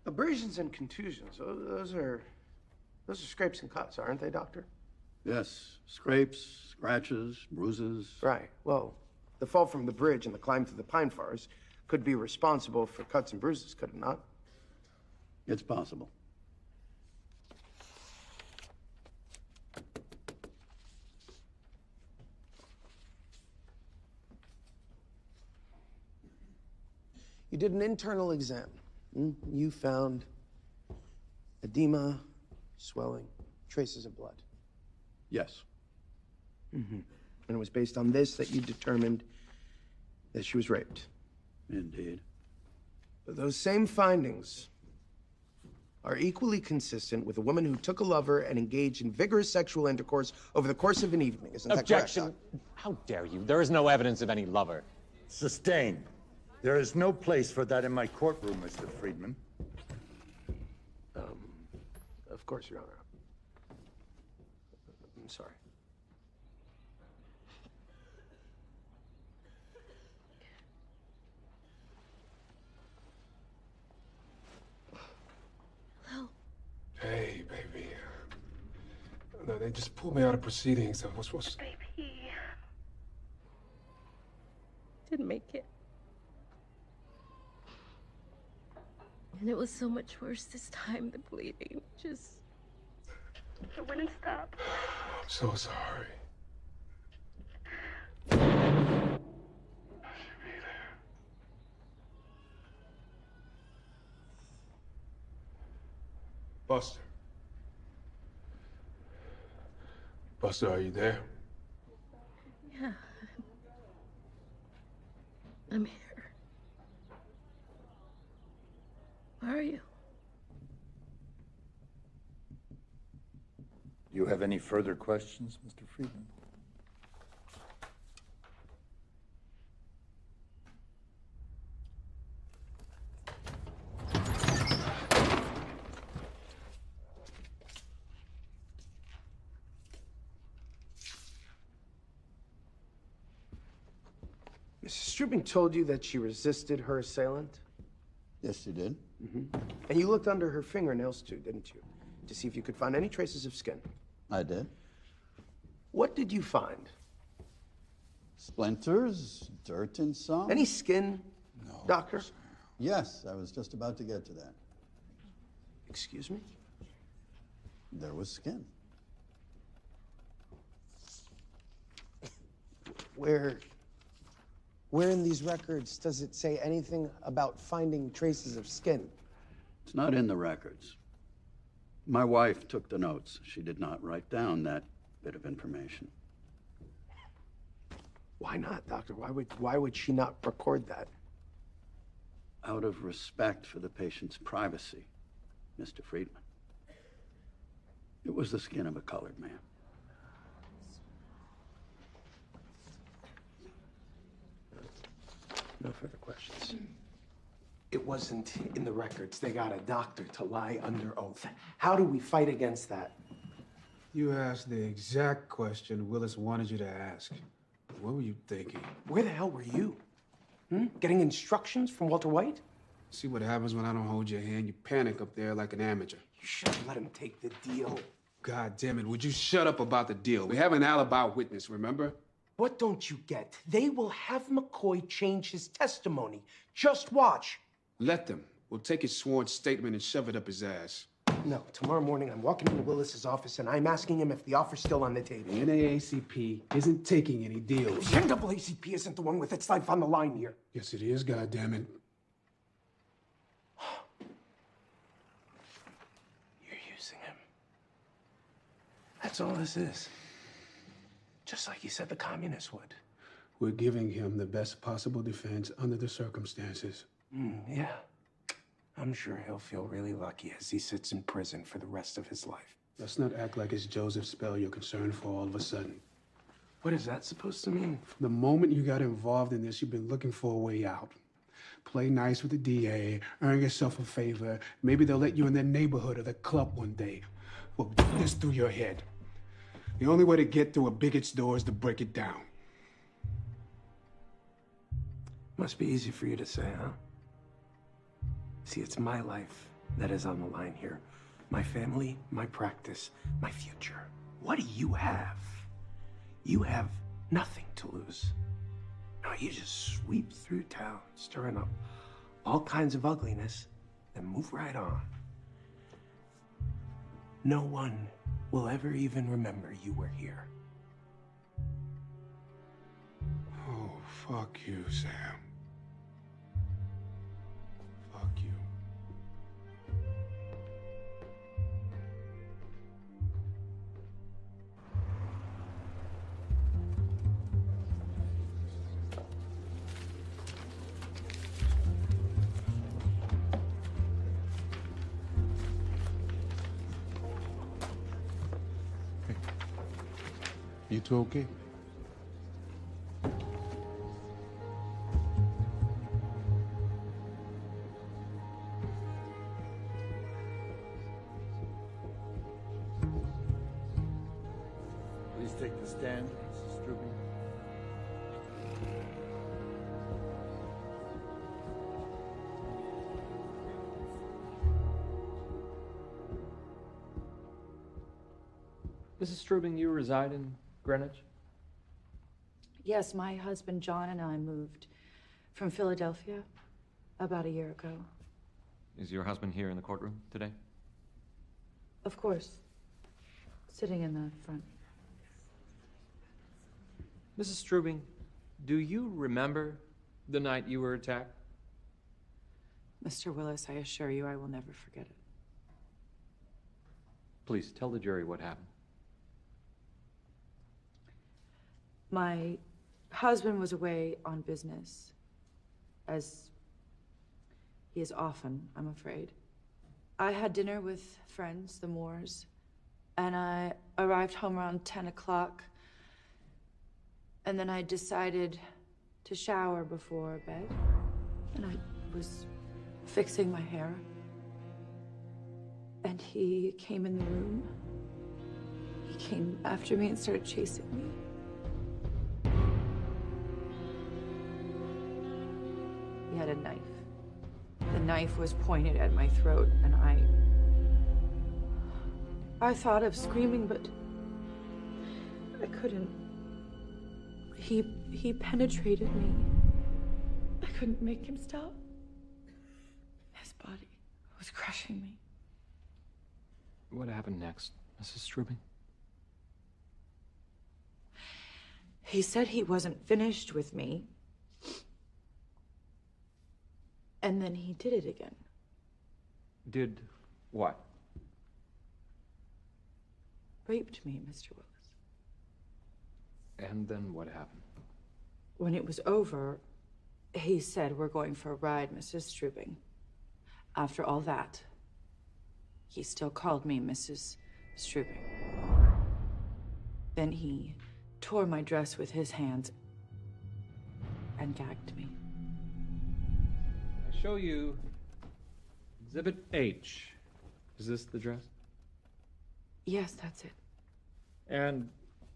Abrasions and contusions, those are scrapes and cuts, aren't they, Doctor? Yes, scrapes, scratches, bruises. Right. Well, the fall from the bridge and the climb through the pine forest could be responsible for cuts and bruises, could it not? It's possible. You did an internal exam. You found edema, swelling, traces of blood. Yes. And it was based on this that you determined that she was raped. Indeed. But those same findings are equally consistent with a woman who took a lover and engaged in vigorous sexual intercourse over the course of an evening. Isn't that correct, Objection. How dare you? There is no evidence of any lover. Sustained. There is no place for that in my courtroom, Mr. Friedman. Of course, Your Honor. I'm sorry. Hey, baby. No, they just pulled me out of proceedings. I was supposed to... Baby. Didn't make it. And it was so much worse this time, the bleeding. Just... It wouldn't stop. I'm so sorry. Buster. Buster, are you there? Yeah. I'm here. Where are you? Do you have any further questions, Mr. Friedman? Mrs. Strubing told you that she resisted her assailant? Yes, she did. And you looked under her fingernails too, didn't you? To see if you could find any traces of skin. I did. What did you find? Splinters, dirt and some. Any skin, Doctor? Yes, I was just about to get to that. Excuse me? There was skin. Where in these records does it say anything about finding traces of skin? It's not in the records. My wife took the notes. She did not write down that bit of information. Why not, Doctor? Why would she not record that? Out of respect for the patient's privacy, Mr. Friedman. It was the skin of a colored man. No further questions. It wasn't in the records. They got a doctor to lie under oath. How do we fight against that? You asked the exact question Willis wanted you to ask. What were you thinking? Where the hell were you? Getting instructions from Walter White? See what happens when I don't hold your hand? You panic up there like an amateur. You should have let him take the deal. God damn it, would you shut up about the deal? We have an alibi witness, remember? What don't you get? They will have McCoy change his testimony. Just watch. Let them. We'll take his sworn statement and shove it up his ass. No, tomorrow morning I'm walking into Willis's office and I'm asking him if the offer's still on the table. The NAACP isn't taking any deals. The NAACP isn't the one with its life on the line here. Yes, it is, goddammit. You're using him. That's all this is. Just like you said the communists would. We're giving him the best possible defense under the circumstances. Yeah. I'm sure he'll feel really lucky as he sits in prison for the rest of his life. Let's not act like it's Joseph Spell you're concerned for all of a sudden. What is that supposed to mean? From the moment you got involved in this, you've been looking for a way out. Play nice with the DA, earn yourself a favor. Maybe they'll let you in their neighborhood or the club one day. Well, get this through your head. The only way to get through a bigot's door is to break it down. Must be easy for you to say, huh? See, it's my life that is on the line here. My family, my practice, my future. What do you have? You have nothing to lose. No, you just sweep through town, stirring up all kinds of ugliness, then move right on. No one will ever even remember you were here. Oh, fuck you, Sam. Fuck you. You two okay? Please take the stand, Mrs. Strubing. Mrs. Strubing, you reside in Greenwich? Yes, my husband John and I moved from Philadelphia about a year ago. Is your husband here in the courtroom today? Of course. Sitting in the front. Mrs. Strubing, do you remember the night you were attacked? Mr. Willis, I assure you I will never forget it. Please tell the jury what happened. My husband was away on business, as he is often, I'm afraid. I had dinner with friends, the Moores, and I arrived home around 10 o'clock, and then I decided to shower before bed, and I was fixing my hair, and he came in the room. He came after me and started chasing me. He had a knife. The knife was pointed at my throat, and I thought of screaming, but I couldn't. He penetrated me. I couldn't make him stop. His body was crushing me. What happened next, Mrs. Strubing? He said he wasn't finished with me. And then he did it again. Did what? Raped me, Mr. Willis. And then what happened? When it was over, he said, "We're going for a ride, Mrs. Strubing." After all that, he still called me Mrs. Strubing. Then he tore my dress with his hands and gagged me. I show you Exhibit H. Is this the dress? Yes, that's it. And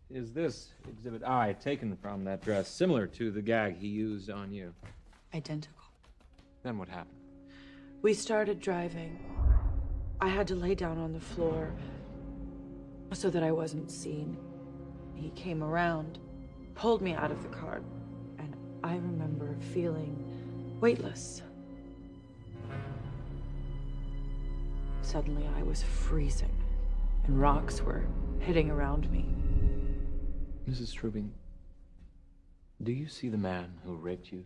is this Exhibit I taken from that dress similar to the gag he used on you? Identical. Then what happened? We started driving. I had to lay down on the floor so that I wasn't seen. He came around, pulled me out of the car, and I remember feeling weightless. Suddenly I was freezing, and rocks were hitting around me. Mrs. Strubing, do you see the man who raped you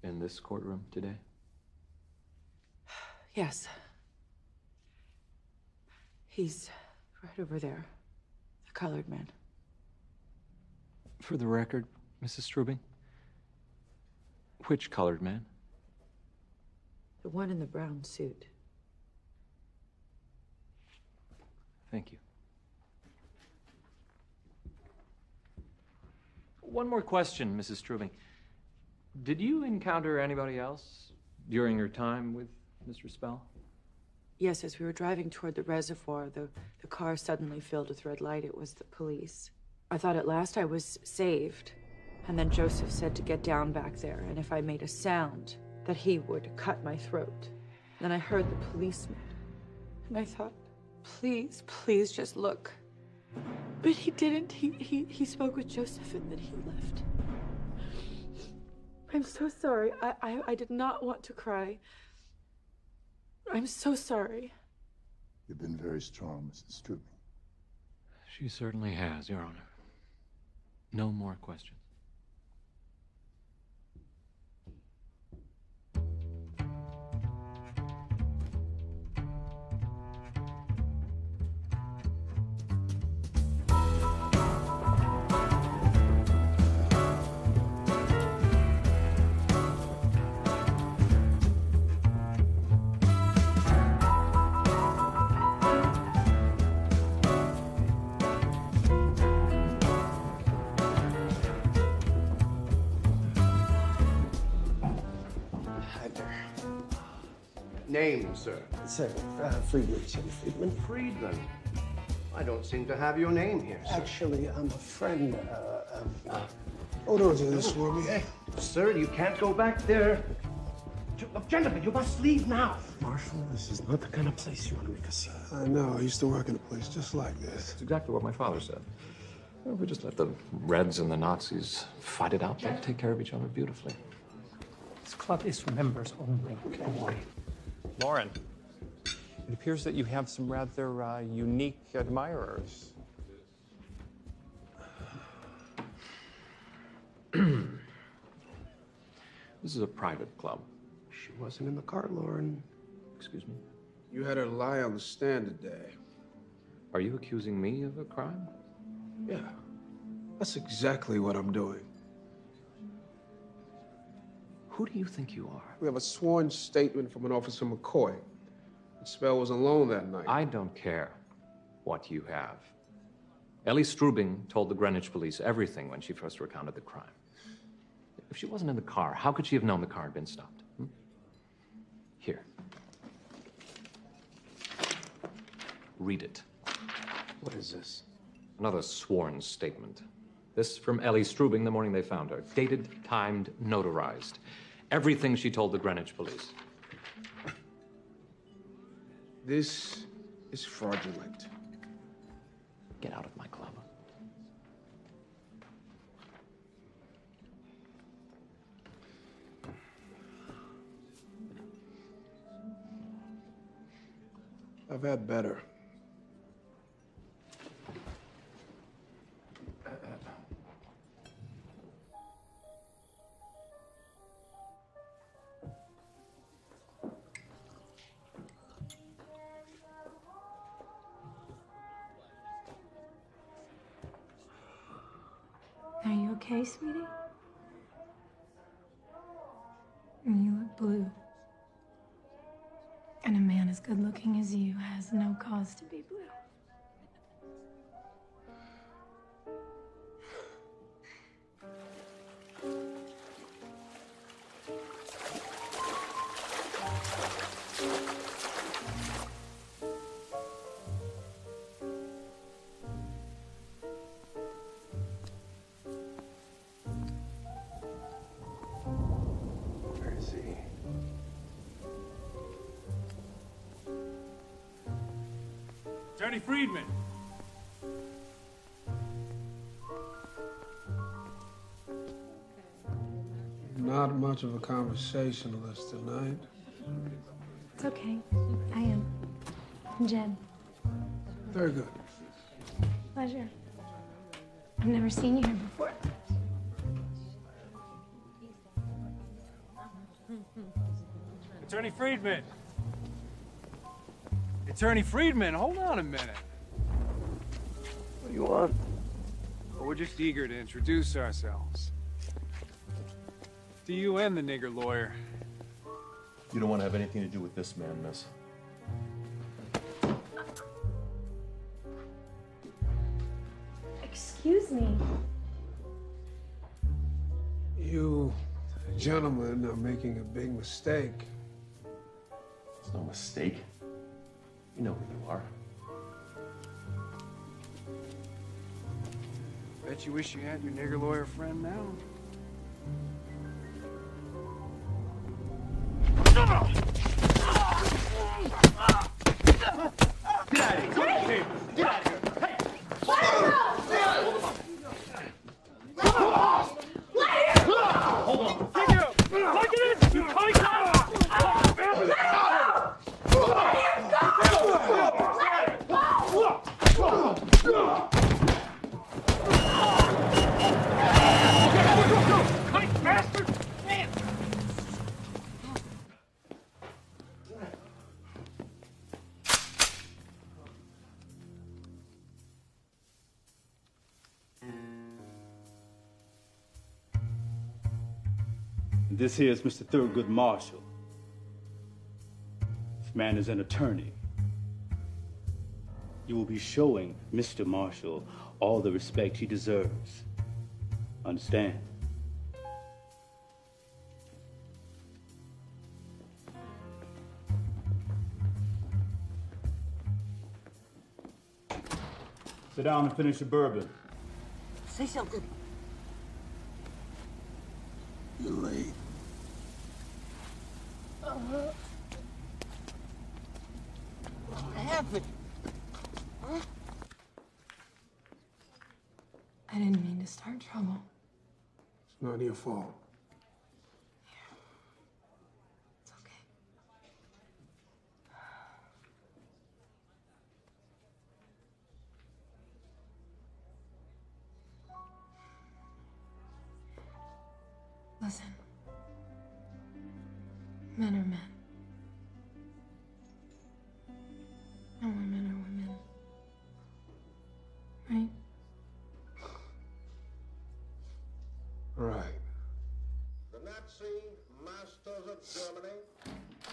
in this courtroom today? Yes. He's right over there, the colored man. For the record, Mrs. Strubing, which colored man? The one in the brown suit. Thank you. One more question, Mrs. Strubing. Did you encounter anybody else during your time with Mr. Spell? Yes, as we were driving toward the reservoir, the car suddenly filled with red light. It was the police. I thought at last I was saved. And then Joseph said to get down back there, and if I made a sound, that he would cut my throat. Then I heard the policeman, and I thought, please, please just look. But he didn't. He spoke with Joseph, and then he left. I'm so sorry. I did not want to cry. I'm so sorry. You've been very strong, Mrs. Strubing. She certainly has, Your Honor. No more questions. either. Name, sir? Sir, Friedman, Sir Friedman. Friedman. I don't seem to have your name here, sir. Actually, I'm a friend Hold on to this for me. Hey, sir, you can't go back there. Gentlemen, you must leave now. Marshal, this is not the kind of place you want to make a scene. I know. I used to work in a place just like this. That's exactly what my father said. Well, if we just let the Reds and the Nazis fight it out, they'll take care of each other beautifully. This club is for members only. Okay. Lauren, it appears that you have some rather unique admirers. This is a private club. She wasn't in the car, Lauren. Excuse me? You had her lie on the stand today. Are you accusing me of a crime? Yeah. That's exactly what I'm doing. Who do you think you are? We have a sworn statement from an Officer McCoy. Spell was alone that night. I don't care what you have. Ellie Strubing told the Greenwich police everything when she first recounted the crime. If she wasn't in the car, how could she have known the car had been stopped? Here. Read it. What is this? Another sworn statement. This from Ellie Strubing the morning they found her. Dated, timed, notarized. Everything she told the Greenwich police. This is fraudulent. Get out of my club. I've had better. Are you okay, sweetie? You look blue. And a man as good looking as you has no cause to be blue. Where is he? Attorney Friedman. Not much of a conversationalist tonight. It's okay. I am. I'm Jen. Very good. Pleasure. I've never seen you here before. Attorney Friedman. Attorney Friedman, hold on a minute. What do you want? Well, we're just eager to introduce ourselves. To you and the nigger lawyer. You don't want to have anything to do with this man, miss. Excuse me. You gentlemen are making a big mistake. It's no mistake. You know who you are. Bet you wish you had your nigger lawyer friend now. Get out of here! Get out of here! Hey! Let him go! Hold on! Take it up! Take it in! You take it out! Let him go! Let him go! Quick, bastard! Man! This here is Mr. Thurgood Marshall. This man is an attorney. You will be showing Mr. Marshall all the respect he deserves. Understand? Sit down and finish your bourbon. Say something. You're late. What happened? Huh? I didn't mean to start trouble. It's not your fault. It's okay. Listen. Men are men. And women are women. Right? Right. The Nazi masters of Germany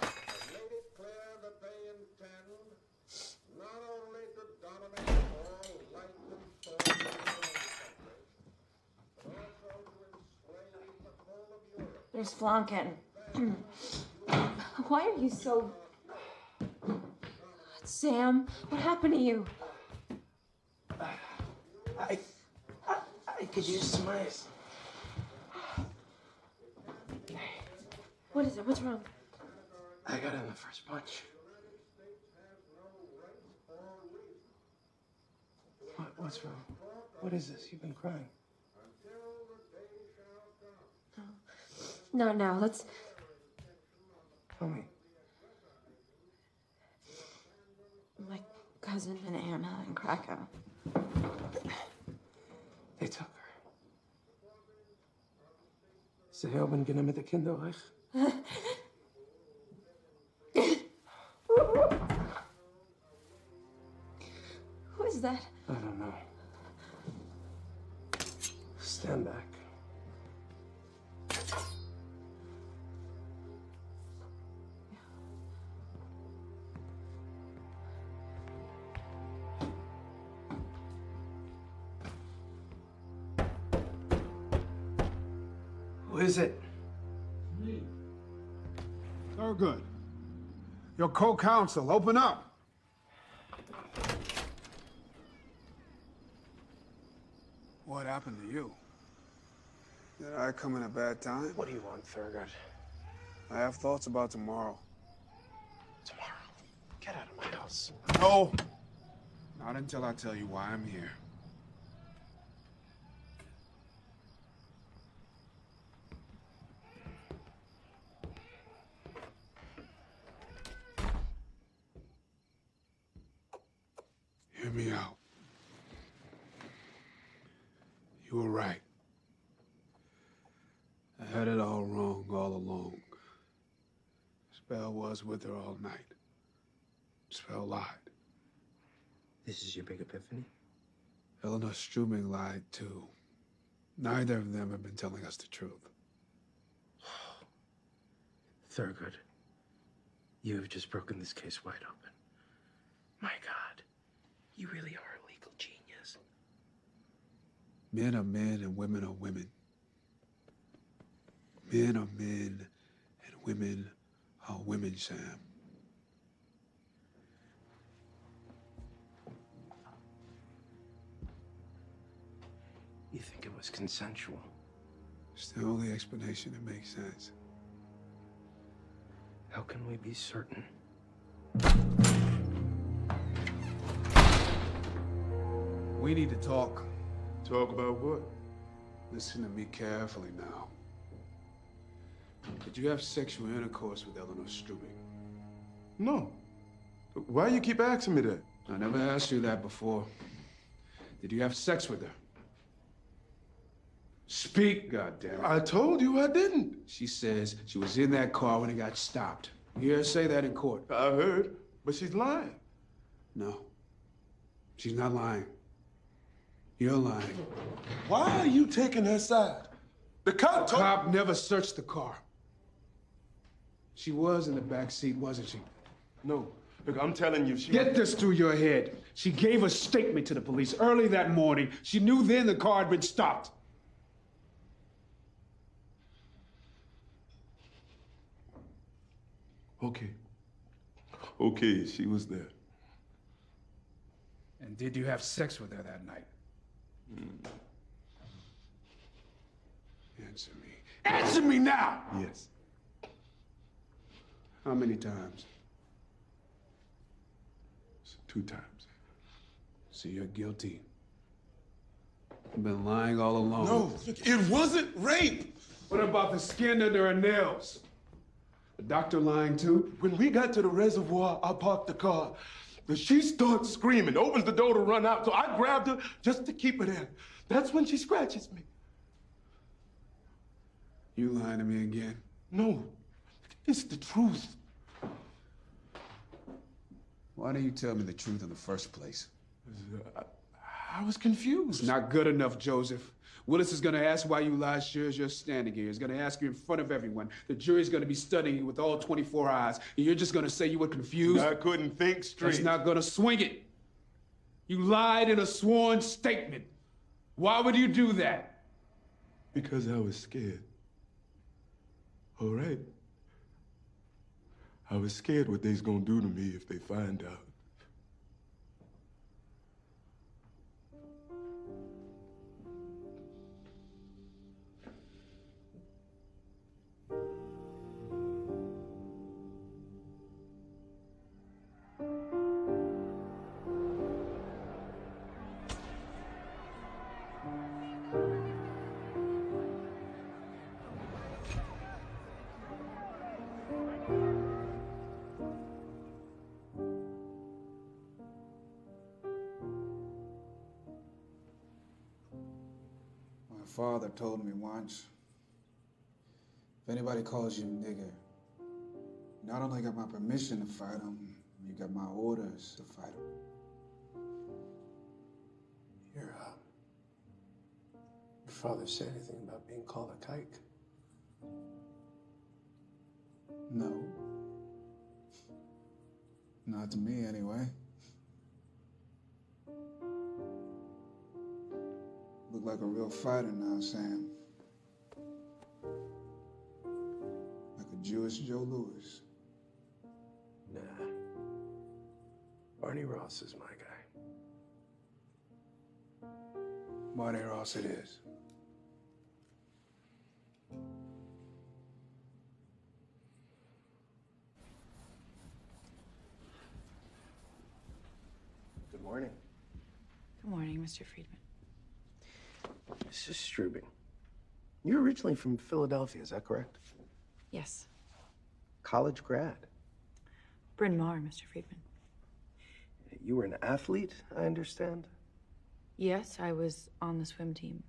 have made it clear that they intend not only to dominate all life and thought in their own country, but also to enslave the whole of Europe. There's Flonkin. Why are you so... Sam, what happened to you? I could use some ice. What is it? What's wrong? I got in the first punch. What's wrong? What is this? You've been crying. No, now, let's... Tell me. My cousin and Anna in Krakow. They took her. Sie haben genommen mit der Kinderreich. Who is that? I don't know. Stand back. Who is it? Me. Thurgood. Your co-counsel. Open up. What happened to you? Did I come in a bad time? What do you want, Thurgood? I have thoughts about tomorrow. Tomorrow? Get out of my house. No. Not until I tell you why I'm here. Hear me out. You were right. I had it all wrong all along. Spell was with her all night. Spell lied. This is your big epiphany? Eleanor Strubing lied too. Neither of them have been telling us the truth. Thurgood, you have just broken this case wide open. My God, you really are a legal genius. Men are men and women are women. Men are men and women are women, Sam. You think it was consensual? It's the only explanation that makes sense. How can we be certain? We need to talk. Talk about what? Listen to me carefully now. Did you have sexual intercourse with Eleanor Strubing? No. Why you keep asking me that? I never asked you that before. Did you have sex with her? Speak, goddammit. I told you I didn't. She says she was in that car when it got stopped. You hear her say that in court? I heard, but she's lying. No. She's not lying. You're lying. Why are you taking her side? The cop told... cop never searched the car. She was in the back seat, wasn't she? No. Look, I'm telling you, she... Get this through your head. She gave a statement to the police early that morning. She knew then the car had been stopped. Okay. Okay, she was there. And did you have sex with her that night? Answer me. Answer me now! Yes. How many times? 2 times. So you're guilty. You've been lying all along. No, it wasn't rape. What about the skin under her nails? The doctor lying too? When we got to the reservoir, I parked the car. But she started screaming, opened the door to run out. So I grabbed her just to keep her there. That's when she scratches me. You lying to me again? No, it's the truth. Why didn't you tell me the truth in the first place? I was confused. It's not good enough, Joseph. Willis is gonna ask why you lied sure as you're standing here. He's gonna ask you in front of everyone. The jury's gonna be studying you with all 24 eyes. And you're just gonna say you were confused? I couldn't think straight. That's not gonna swing it. You lied in a sworn statement. Why would you do that? Because I was scared. All right. I was scared what they's gonna do to me if they find out. My father told me once, if anybody calls you nigger, you not only got my permission to fight them, you got my orders to fight them. Your father say anything about being called a kike? No. Not to me, anyway. Look like a real fighter now, Sam. Like a Jewish Joe Louis. Nah. Barney Ross is my guy. Barney Ross it is. Good morning. Good morning, Mr. Friedman. Mrs. Strubing, you're originally from Philadelphia, is that correct? Yes. College grad. Bryn Mawr, Mr. Friedman. You were an athlete, I understand? Yes, I was on the swim team.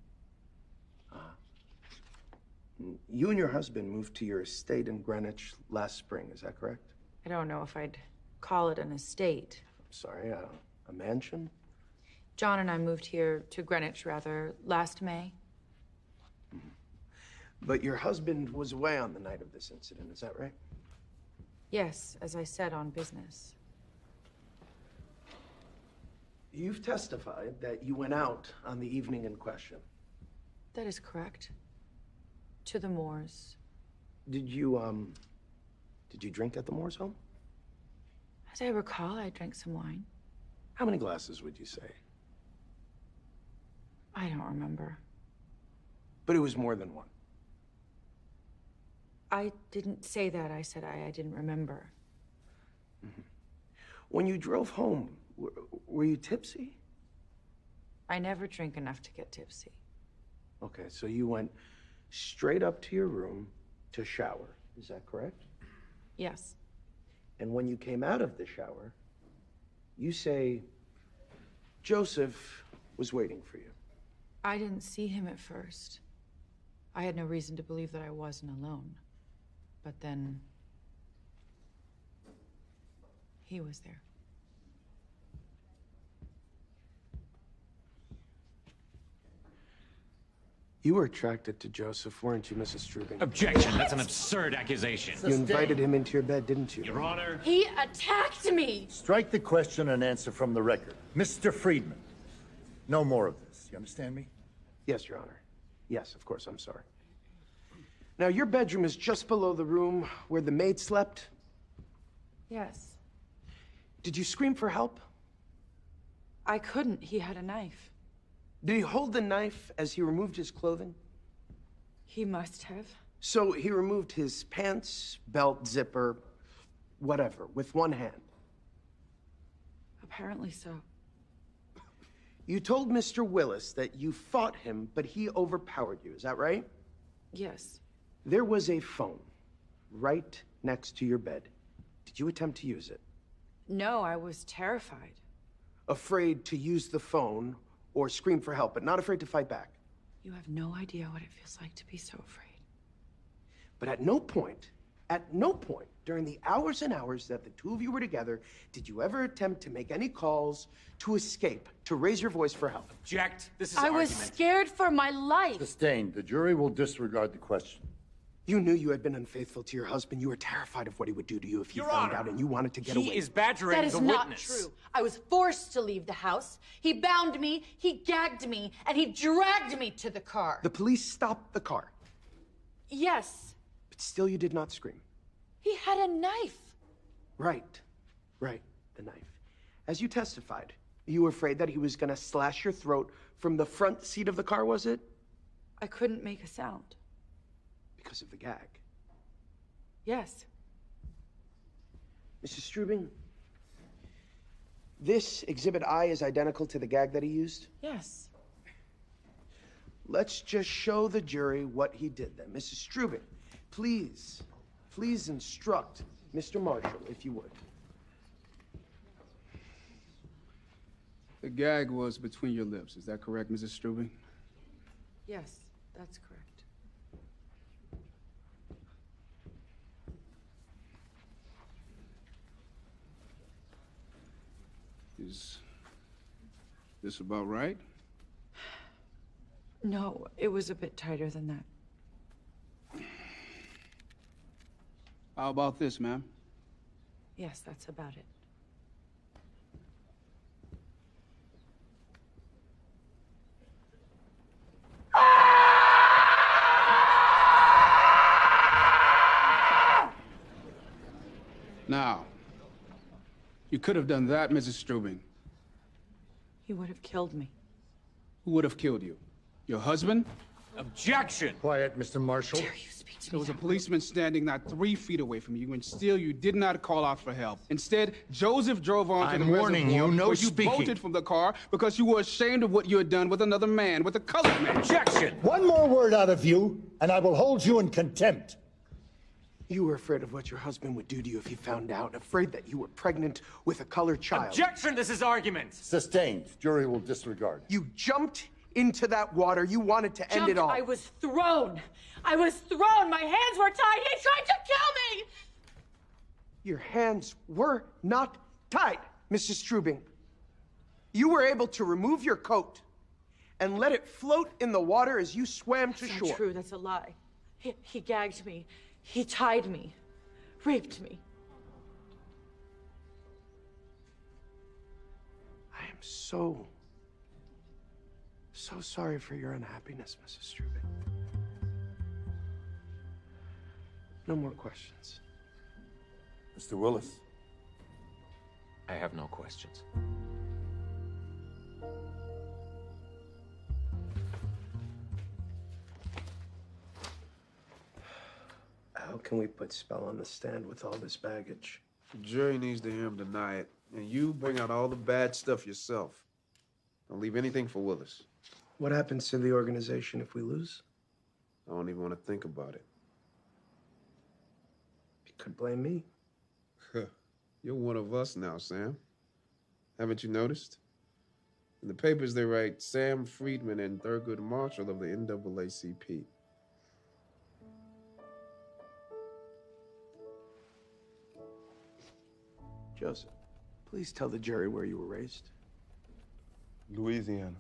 You and your husband moved to your estate in Greenwich last spring, is that correct? I don't know if I'd call it an estate. I'm sorry, a mansion? John and I moved here to Greenwich, rather, last May. But your husband was away on the night of this incident, is that right? Yes, as I said, on business. You've testified that you went out on the evening in question. That is correct. To the Moors. Did you drink at the Moors home? As I recall, I drank some wine. How many glasses would you say? I don't remember. But it was more than one. I didn't say that. I said I didn't remember. Mm-hmm. When you drove home, were you tipsy? I never drink enough to get tipsy. Okay, so you went straight up to your room to shower. Is that correct? Yes. And when you came out of the shower, you say Joseph was waiting for you. I didn't see him at first. I had no reason to believe that I wasn't alone. But then he was there. You were attracted to Joseph, weren't you, Mrs. Strubing? Objection! That's an absurd accusation. You invited him into your bed, didn't you? Your Honor. He attacked me! Strike the question and answer from the record. Mr. Friedman, no more of this. You understand me? Yes, Your Honor. Yes, of course, I'm sorry. Now, your bedroom is just below the room where the maid slept? Yes. Did you scream for help? I couldn't. He had a knife. Did he hold the knife as he removed his clothing? He must have. So he removed his pants, belt, zipper, whatever, with one hand. Apparently so. You told Mr. Willis that you fought him, but he overpowered you. Is that right? Yes. There was a phone right next to your bed. Did you attempt to use it? No, I was terrified. Afraid to use the phone or scream for help, but not afraid to fight back. You have no idea what it feels like to be so afraid. But at no point, during the hours and hours that the two of you were together, did you ever attempt to make any calls to escape, to raise your voice for help? Object. This is I was scared for my life. Sustained. The jury will disregard the question. You knew you had been unfaithful to your husband. You were terrified of what he would do to you if he found out, and you wanted to get away. He is badgering That is the not witness. true. I was forced to leave the house. He bound me, he gagged me, and he dragged me to the car. The police stopped the car, Yes, but still you did not scream. he had a knife. Right, the knife. As you testified, you were afraid that he was gonna slash your throat from the front seat of the car, was it? I couldn't make a sound. Because of the gag. Yes. Mrs. Strubing, this Exhibit I is identical to the gag that he used? Yes. Let's just show the jury what he did then. Mrs. Strubing, please instruct Mr. Marshall, if you would. The gag was between your lips. Is that correct, Mrs. Strubing? Yes, that's correct. Is this about right? No, it was a bit tighter than that. How about this, ma'am? Yes, that's about it. Now, you could have done that, Mrs. Strubing. He would have killed me. Who would have killed you? Your husband? Objection! Quiet, Mr. Marshall. There was a policeman standing not 3 feet away from you, and still you did not call out for help. Instead, Joseph drove on to the I'm warning reservoir you, no where speaking. you bolted from the car because you were ashamed of what you had done with another man, with a colored man. Objection! One more word out of you, and I will hold you in contempt. You were afraid of what your husband would do to you if he found out, afraid that you were pregnant with a colored child. Objection! This is argument. Sustained. Jury will disregard. You jumped into that water. You wanted to end it all. I was thrown. I was thrown. My hands were tied. He tried to kill me. Your hands were not tied, Mrs. Strubing. You were able to remove your coat and let it float in the water as you swam to That's shore. not true. That's a lie. He gagged me. He tied me. Raped me. I am so sorry for your unhappiness, Mrs. Strubing. No more questions. Mr. Willis. I have no questions. How can we put spell on the stand with all this baggage? The jury needs to hear him deny it, and you bring out all the bad stuff yourself. Don't leave anything for Willis. What happens to the organization if we lose? I don't even want to think about it. You could blame me. You're one of us now, Sam. Haven't you noticed? In the papers, they write Sam Friedman and Thurgood Marshall of the NAACP. Joseph, please tell the jury where you were raised. Louisiana.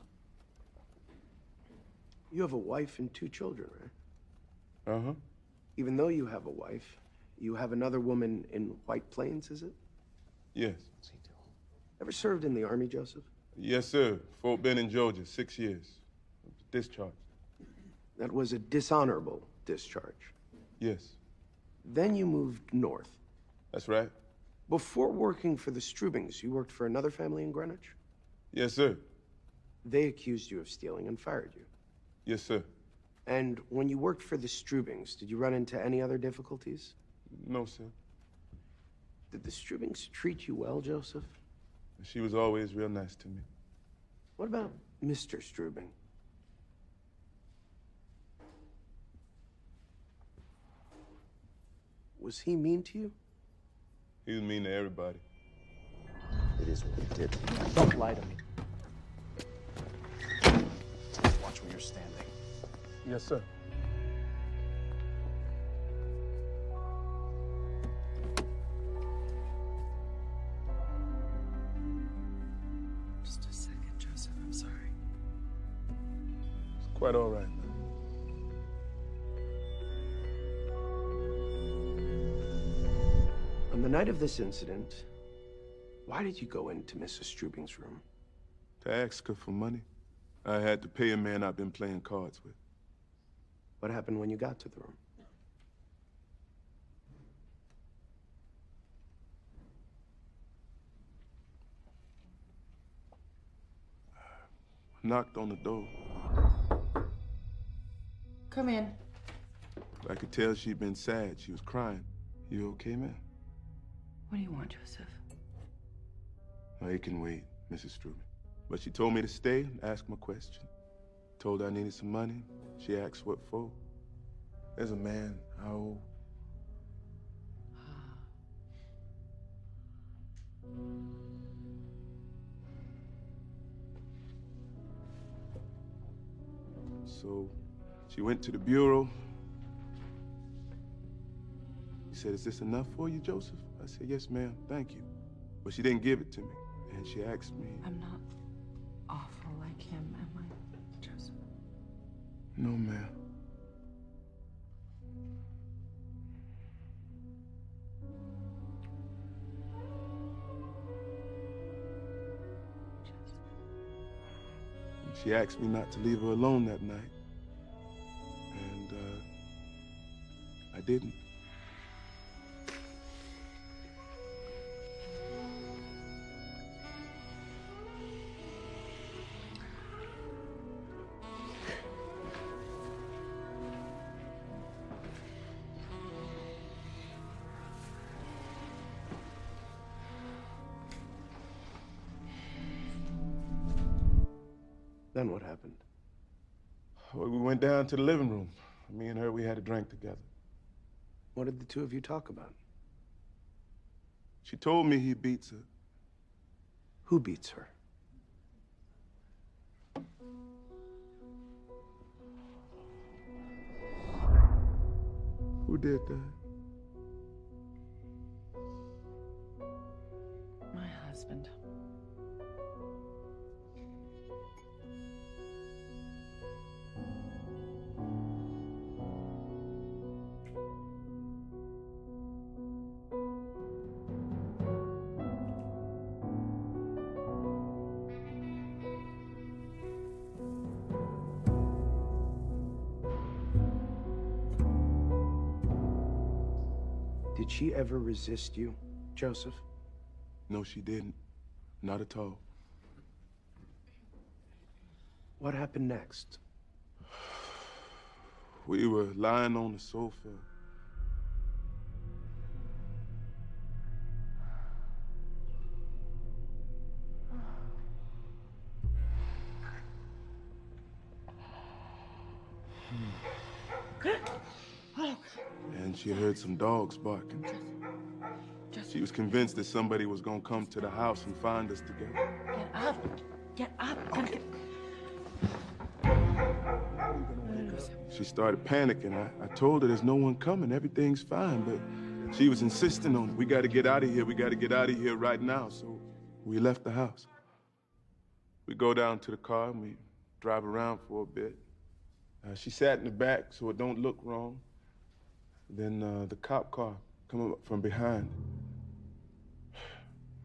You have a wife and 2 children, right? Uh-huh. Even though you have a wife, you have another woman in White Plains, is it? Yes. Ever served in the Army, Joseph? Yes, sir. Fort Benning, Georgia, 6 years. Discharged. That was a dishonorable discharge. Yes. Then you moved north. That's right. Before working for the Strubings, you worked for another family in Greenwich? Yes, sir. They accused you of stealing and fired you. Yes, sir. And when you worked for the Strubings, did you run into any other difficulties? No, sir. Did the Strubings treat you well, Joseph? She was always real nice to me. What about Mr. Strubing? Was he mean to you? He was mean to everybody. It is what he did. Don't lie to me. Watch where you're standing. Yes, sir. Just a second, Joseph. I'm sorry. It's quite all right, man. On the night of this incident, why did you go into Mrs. Strubing's room? To ask her for money. I had to pay a man I've been playing cards with. What happened when you got to the room? Knocked on the door. Come in. I could tell she'd been sad. She was crying. You okay, man? What do you want, Joseph? No, it can wait, Mrs. Strubing. But she told me to stay and ask my question. Told her I needed some money. She asked what for. There's a man. How old? So she went to the bureau. He said, "Is this enough for you, Joseph?" I said, "Yes, ma'am, thank you." But she didn't give it to me. And she asked me. I'm not awful like him, am I, Joseph? No, ma'am. She asked me not to leave her alone that night. And, I didn't. Then what happened? Well, we went down to the living room. Me and her, we had a drink together. What did the two of you talk about? She told me he beats her. Who beats her? Who did that? My husband. Did she ever resist you, Joseph? No, she didn't. Not at all. What happened next? We were lying on the sofa. And she heard some dogs barking. She was convinced that somebody was gonna come to the house and find us together. Get up. Get up. Okay. She started panicking. I told her there's no one coming, everything's fine, but she was insisting on it. We gotta get out of here, we gotta get out of here right now. So we left the house. We go down to the car and we drive around for a bit. She sat in the back so it don't look wrong. Then the cop car come up from behind.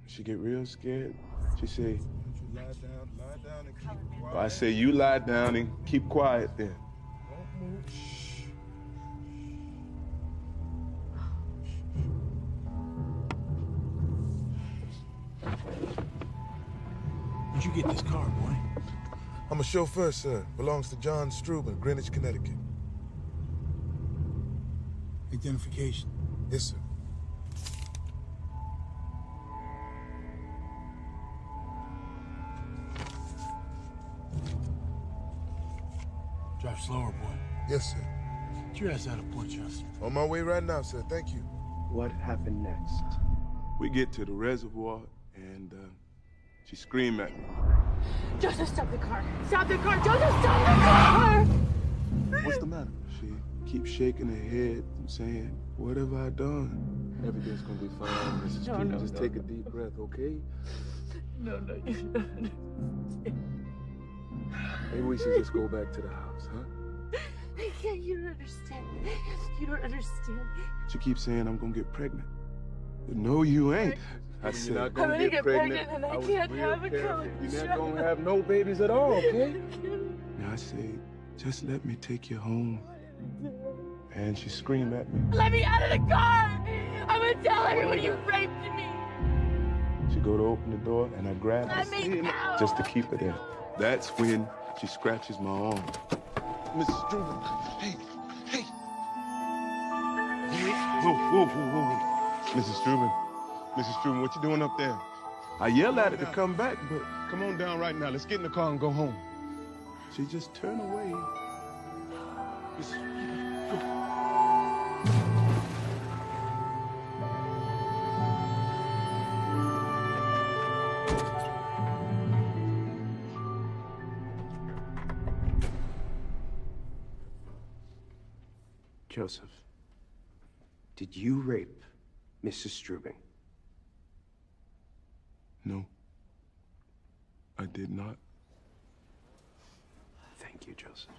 She get real scared. She say, "Lie down and keep quiet." I say, "You lie down and keep quiet then." Don't move. Shh. Where'd you get this car, boy? I'm a chauffeur, sir. Belongs to John Struben, Greenwich, Connecticut. Identification? Yes, sir. Drive slower, boy. Yes, sir. Get your ass out of Portchester. On my way right now, sir. Thank you. What happened next? We get to the reservoir, and she screamed at me. Joseph, stop the car. Stop the car. Joseph, stop the car. What's the matter? She keeps shaking her head and saying, "What have I done?" Everything's gonna be fine, Mrs. Struben. Just take a deep breath, okay? No, you don't understand. Maybe we should just go back to the house, huh? I can't. You don't understand. You don't understand. She keeps saying I'm gonna get pregnant. No, you ain't. I said, you're not gonna get pregnant and I can't have a color. You're not gonna have no babies at all, okay? Now I say, just let me take you home. And she screamed at me. Let me out of the car! I'm gonna tell everyone you raped me! She go to open the door and I grab Let her me out! just to keep her there. That's when she scratches my arm. Mrs. Struben, hey. Whoa. Mrs. Struben, what you doing up there? I yelled at her to come back, but come on down right now. Let's get in the car and go home. She just turned away. Joseph, did you rape Mrs. Struben? No, I did not. Thank you, Joseph.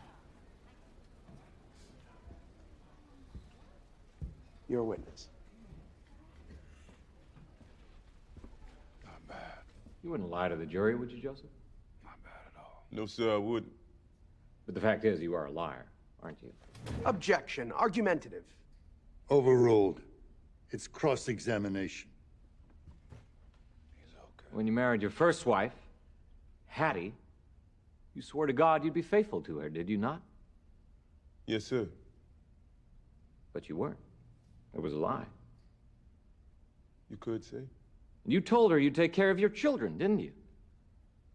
You're a witness. Not bad. You wouldn't lie to the jury, would you, Joseph? Not bad at all. No, sir, I wouldn't. But the fact is, you are a liar, aren't you? Objection. Argumentative. Overruled. It's cross-examination. When you married your first wife, Hattie, you swore to God you'd be faithful to her, did you not? Yes, sir. But you weren't. It was a lie. You could say. You told her you'd take care of your children, didn't you?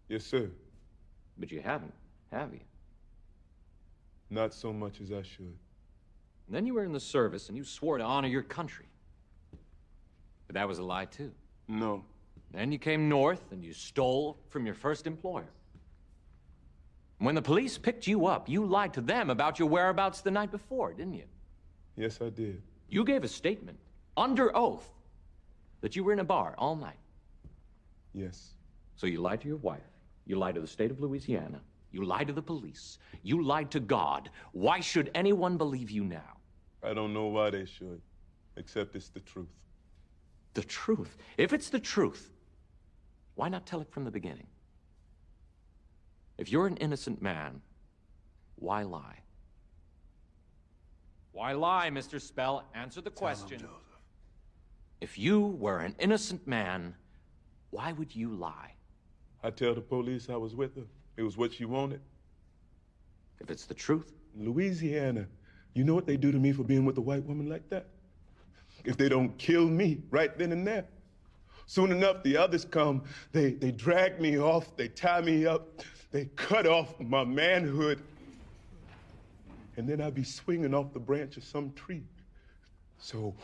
Yes, sir. But you haven't, have you? Not so much as I should. And then you were in the service and you swore to honor your country. But that was a lie, too. No. Then you came north and you stole from your first employer. When the police picked you up, you lied to them about your whereabouts the night before, didn't you? Yes, I did. You gave a statement, under oath, that you were in a bar all night. Yes. So you lied to your wife. You lied to the state of Louisiana. You lied to the police. You lied to God. Why should anyone believe you now? I don't know why they should, except it's the truth. The truth? If it's the truth, why not tell it from the beginning? If you're an innocent man, why lie? Why lie, Mr. Spell? Answer the question. If you were an innocent man, why would you lie? I tell the police I was with her. It was what she wanted. If it's the truth? Louisiana, you know what they do to me for being with a white woman like that? If they don't kill me right then and there. Soon enough, the others come, they drag me off, they tie me up, they cut off my manhood, and then I'd be swinging off the branch of some tree. So,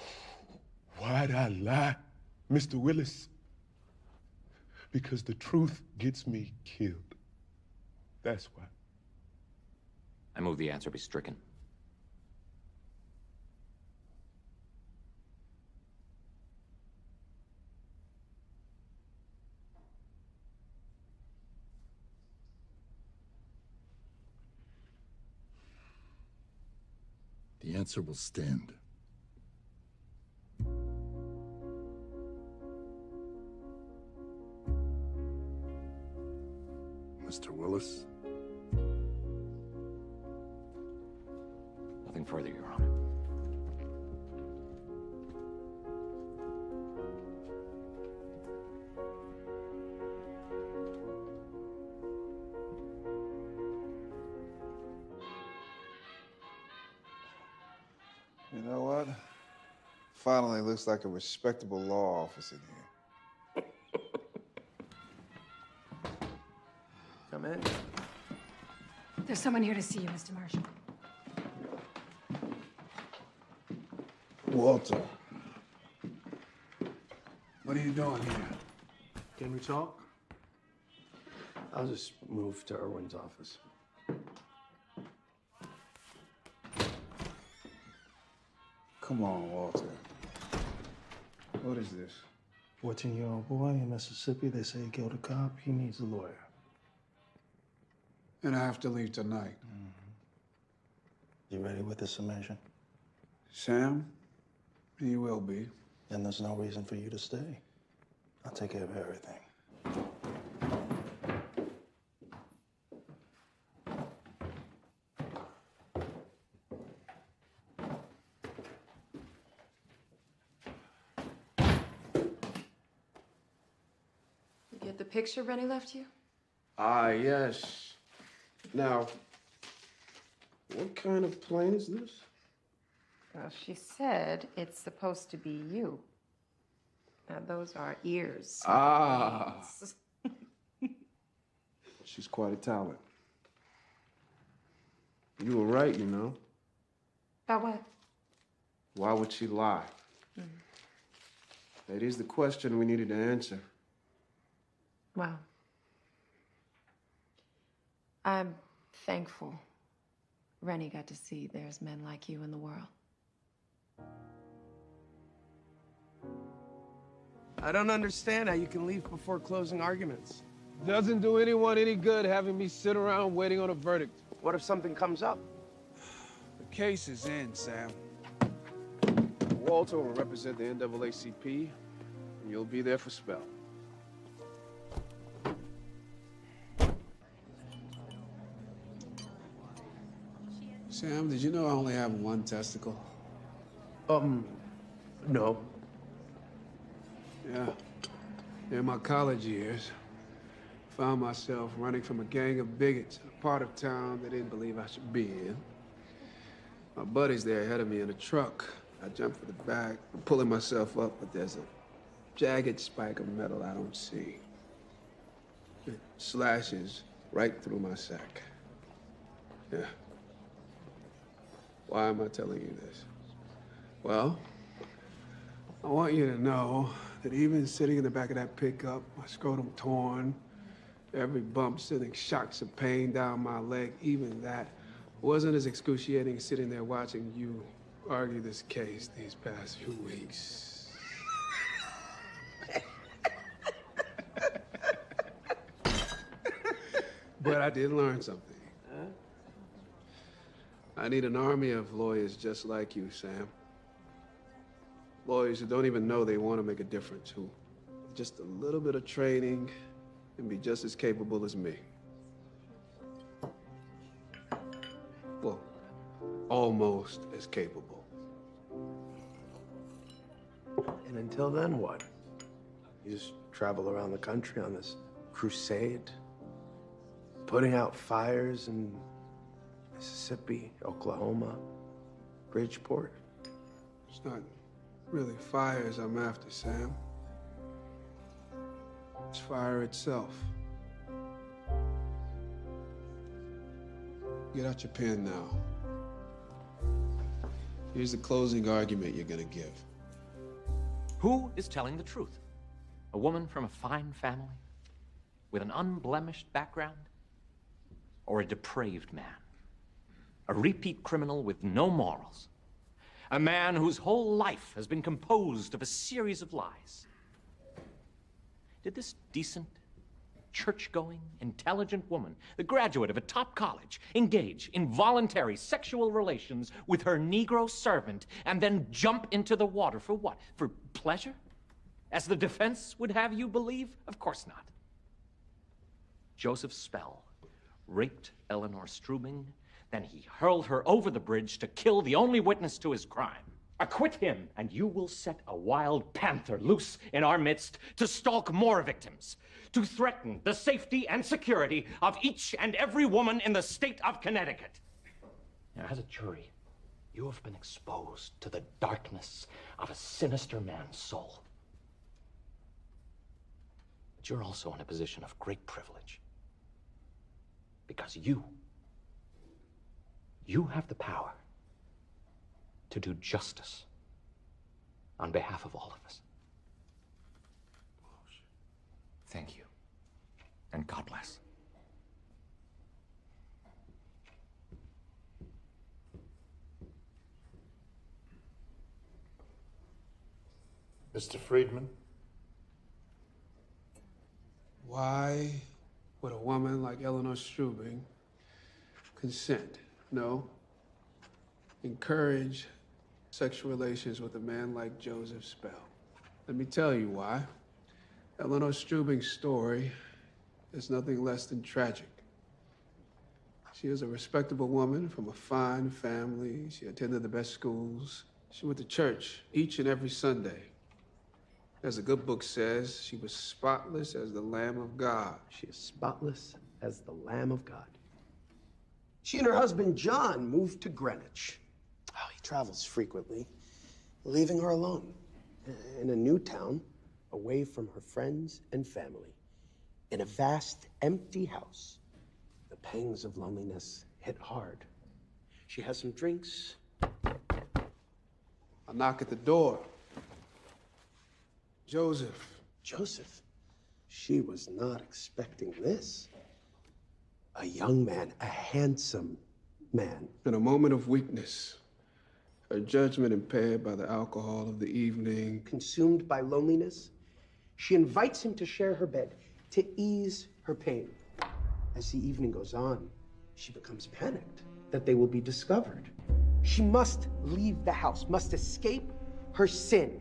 why'd I lie, Mr. Willis? Because the truth gets me killed. That's why. I move the answer be stricken. The answer will stand. Mr. Willis? Nothing further, Your Honor. finally looks like a respectable law office in here. Come in. There's someone here to see you, Mr. Marshall. Walter. What are you doing here? Can we talk? I'll just move to Irwin's office. Come on, Walter. What is this? 14-year-old boy in Mississippi. They say he killed a cop. He needs a lawyer. And I have to leave tonight. You ready with this submission? Sam, you will be. Then there's no reason for you to stay. I'll take care of everything. You get the picture Rennie left you? Ah, yes. Now, what kind of plane is this? Well, she said it's supposed to be you. Now, those are ears. Ah. She's quite a talent. You were right, you know. About what? Why would she lie? That is the question we needed to answer. Well, I'm thankful Rennie got to see there's men like you in the world. I don't understand how you can leave before closing arguments. Doesn't do anyone any good having me sit around waiting on a verdict. What if something comes up? The case is in, Sam. Walter will represent the NAACP, and you'll be there for spell. Sam, did you know I only have one testicle? No. Yeah. In my college years, found myself running from a gang of bigots in a part of town they didn't believe I should be in. My buddies there ahead of me in a truck. I jumped for the back, I'm pulling myself up, but there's a jagged spike of metal I don't see. It slashes right through my sack. Yeah. Why am I telling you this? Well, I want you to know that even sitting in the back of that pickup, my scrotum torn, every bump sending shocks of pain down my leg, even that wasn't as excruciating as sitting there watching you argue this case these past few weeks. But I did learn something. I need an army of lawyers just like you, Sam. Lawyers who don't even know they want to make a difference, who just a little bit of training and be just as capable as me. Well, almost as capable. And until then, what? You just travel around the country on this crusade, putting out fires in Mississippi, Oklahoma, Bridgeport. It's not really fires I'm after, Sam. It's fire itself. Get out your pen now. Here's the closing argument you're gonna give. Who is telling the truth? A woman from a fine family? With an unblemished background? Or a depraved man? A repeat criminal with no morals? A man whose whole life has been composed of a series of lies? Did this decent, church-going, intelligent woman, the graduate of a top college, engage in voluntary sexual relations with her Negro servant and then jump into the water for what? For pleasure? As the defense would have you believe? Of course not. Joseph Spell raped Eleanor Strubing, then he hurled her over the bridge to kill the only witness to his crime. Acquit him, and you will set a wild panther loose in our midst to stalk more victims, to threaten the safety and security of each and every woman in the state of Connecticut. Now, as a jury, You have been exposed to the darkness of a sinister man's soul. But you're also in a position of great privilege. Because you have the power to do justice on behalf of all of us. Thank you. And God bless. Mr. Friedman? Why would a woman like Eleanor Strubing consent? No. Encourage sexual relations with a man like Joseph Spell. Let me tell you why. Eleanor Strubing's story is nothing less than tragic. She is a respectable woman from a fine family. She attended the best schools. She went to church each and every Sunday. As the good book says, she was spotless as the Lamb of God. She is spotless as the Lamb of God. She and her husband, John, moved to Greenwich. Oh, he travels frequently, leaving her alone in a new town, away from her friends and family, in a vast, empty house. The pangs of loneliness hit hard. She has some drinks. I knock at the door. Joseph. Joseph? She was not expecting this. A young man, a handsome man. In a moment of weakness, her judgment impaired by the alcohol of the evening. Consumed by loneliness, she invites him to share her bed, to ease her pain. As the evening goes on, she becomes panicked that they will be discovered. She must leave the house, must escape her sin.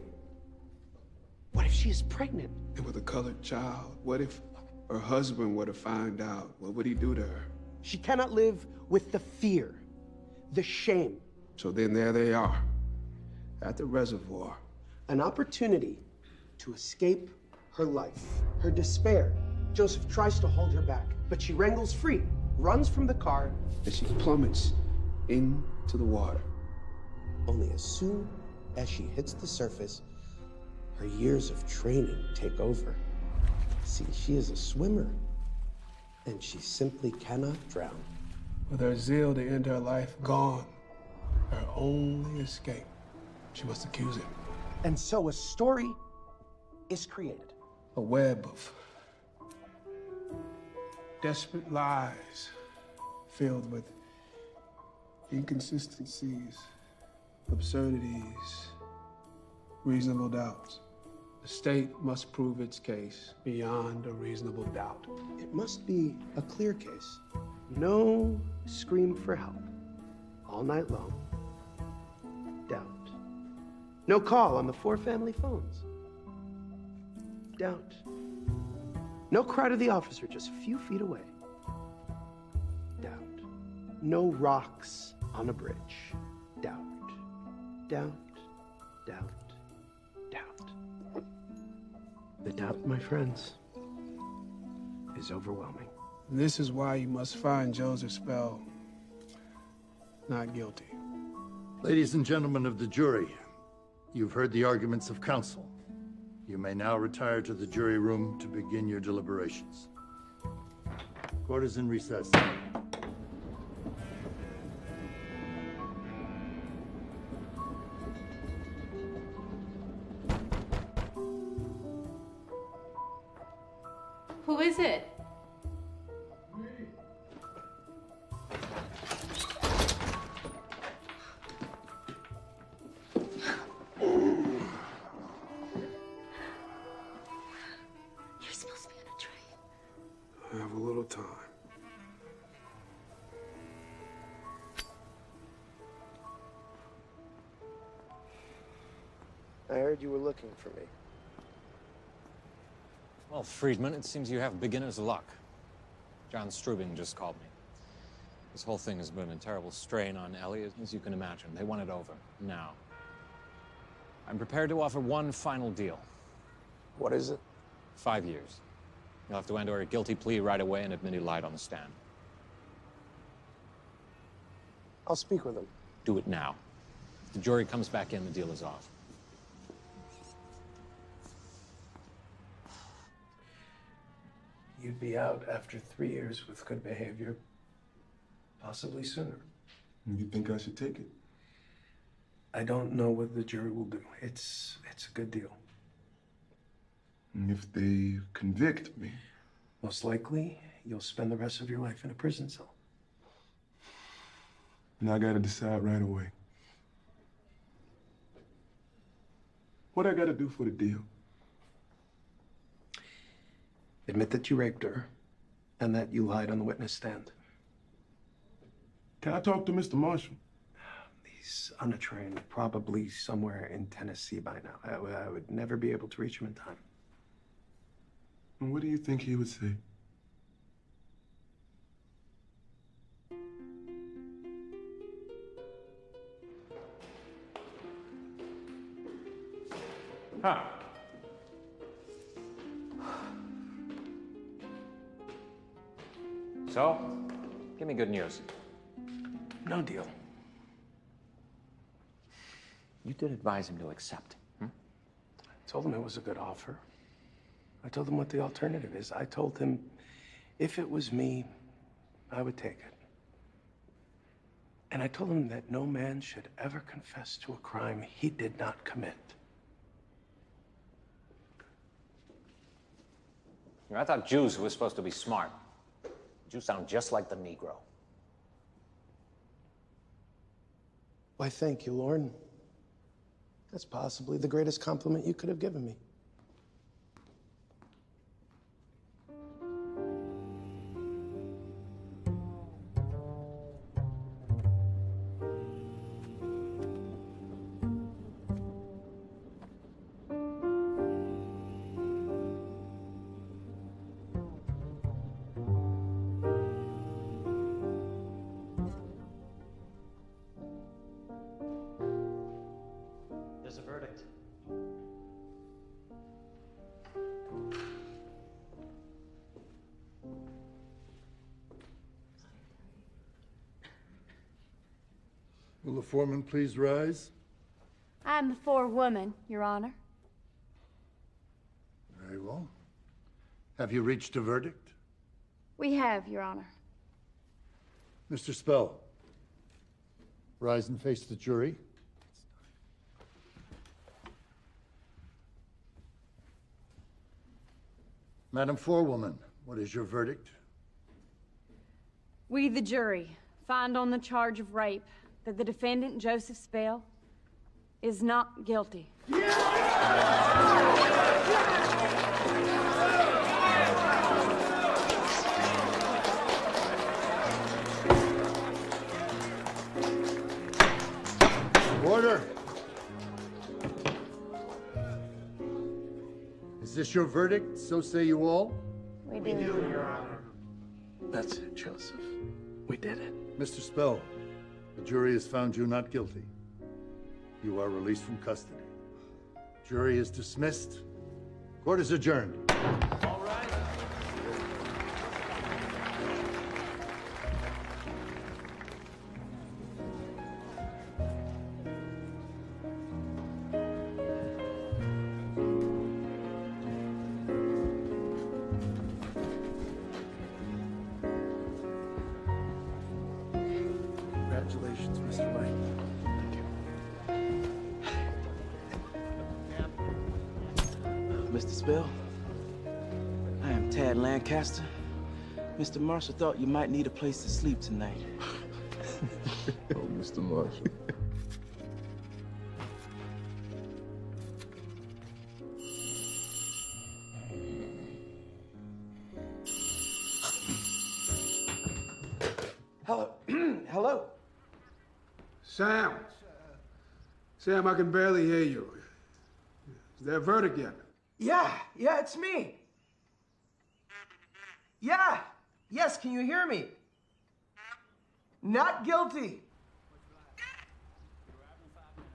What if she is pregnant? And with a colored child, what if her husband were to find out? What would he do to her? She cannot live with the fear, the shame. So then there they are, at the reservoir. An opportunity to escape her life, her despair. Joseph tries to hold her back, but she wrangles free, runs from the car. And she plummets into the water. Only as soon as she hits the surface, her years of training take over. See, she is a swimmer, and she simply cannot drown. With her zeal to end her life gone, her only escape, she must accuse him. And so a story is created. A web of desperate lies filled with inconsistencies, absurdities, reasonable doubts. The state must prove its case beyond a reasonable doubt. It must be a clear case. No scream for help all night long. Doubt. No call on the 4 family phones. Doubt. No cry to the officer just a few feet away. Doubt. No rocks on a bridge. Doubt. Doubt. Doubt. Doubt. The doubt, my friends, is overwhelming. And this is why you must find Joseph Spell not guilty. Ladies and gentlemen of the jury, you've heard the arguments of counsel. You may now retire to the jury room to begin your deliberations. Court is in recess. Who is it? You're supposed to be on a train. I have a little time. I heard you were looking for me. Well, Friedman, it seems you have beginner's luck. John Strubing just called me. This whole thing has been a terrible strain on Ellie, as you can imagine. They want it over, now. I'm prepared to offer one final deal. What is it? 5 years. You'll have to enter a guilty plea right away and admit he lied on the stand. I'll speak with him. Do it now. The jury comes back in, the deal is off. You'd be out after 3 years with good behavior, possibly sooner. You think I should take it? I don't know what the jury will do. It's a good deal. And if they convict me? Most likely, you'll spend the rest of your life in a prison cell. And I gotta decide right away. What I gotta do for the deal? Admit that you raped her and that you lied on the witness stand. Can I talk to Mr. Marshall? He's untrained, probably somewhere in Tennessee by now. I would never be able to reach him in time. And what do you think he would say? Huh. So, give me good news. No deal. You did advise him to accept. I told him it was a good offer. I told him what the alternative is. I told him if it was me, I would take it. And I told him that no man should ever confess to a crime he did not commit. I thought Jews were supposed to be smart. You sound just like the Negro. Why, thank you, Lorne. That's possibly the greatest compliment you could have given me. There's a verdict. Will the foreman please rise? I'm the forewoman, Your Honor. Very well. Have you reached a verdict? We have, Your Honor. Mr. Spell, rise and face the jury. Madam Forewoman, what is your verdict? We, the jury, find on the charge of rape that the defendant, Joseph Spell, is not guilty. Order! Is this your verdict? So say you all? We do, Your Honor. That's it, Joseph. We did it. Mr. Spell, the jury has found you not guilty. You are released from custody. Jury is dismissed. Court is adjourned. All right. Congratulations, Mr. White. Mr. Spell, I am Tad Lancaster. Mr. Marshall thought you might need a place to sleep tonight. Oh, Mr. Marshall. Hello. Hello. Sam. Sam, I can barely hear you. Is there a verdict yet? Yeah, it's me. Yeah, yes, can you hear me? Not guilty.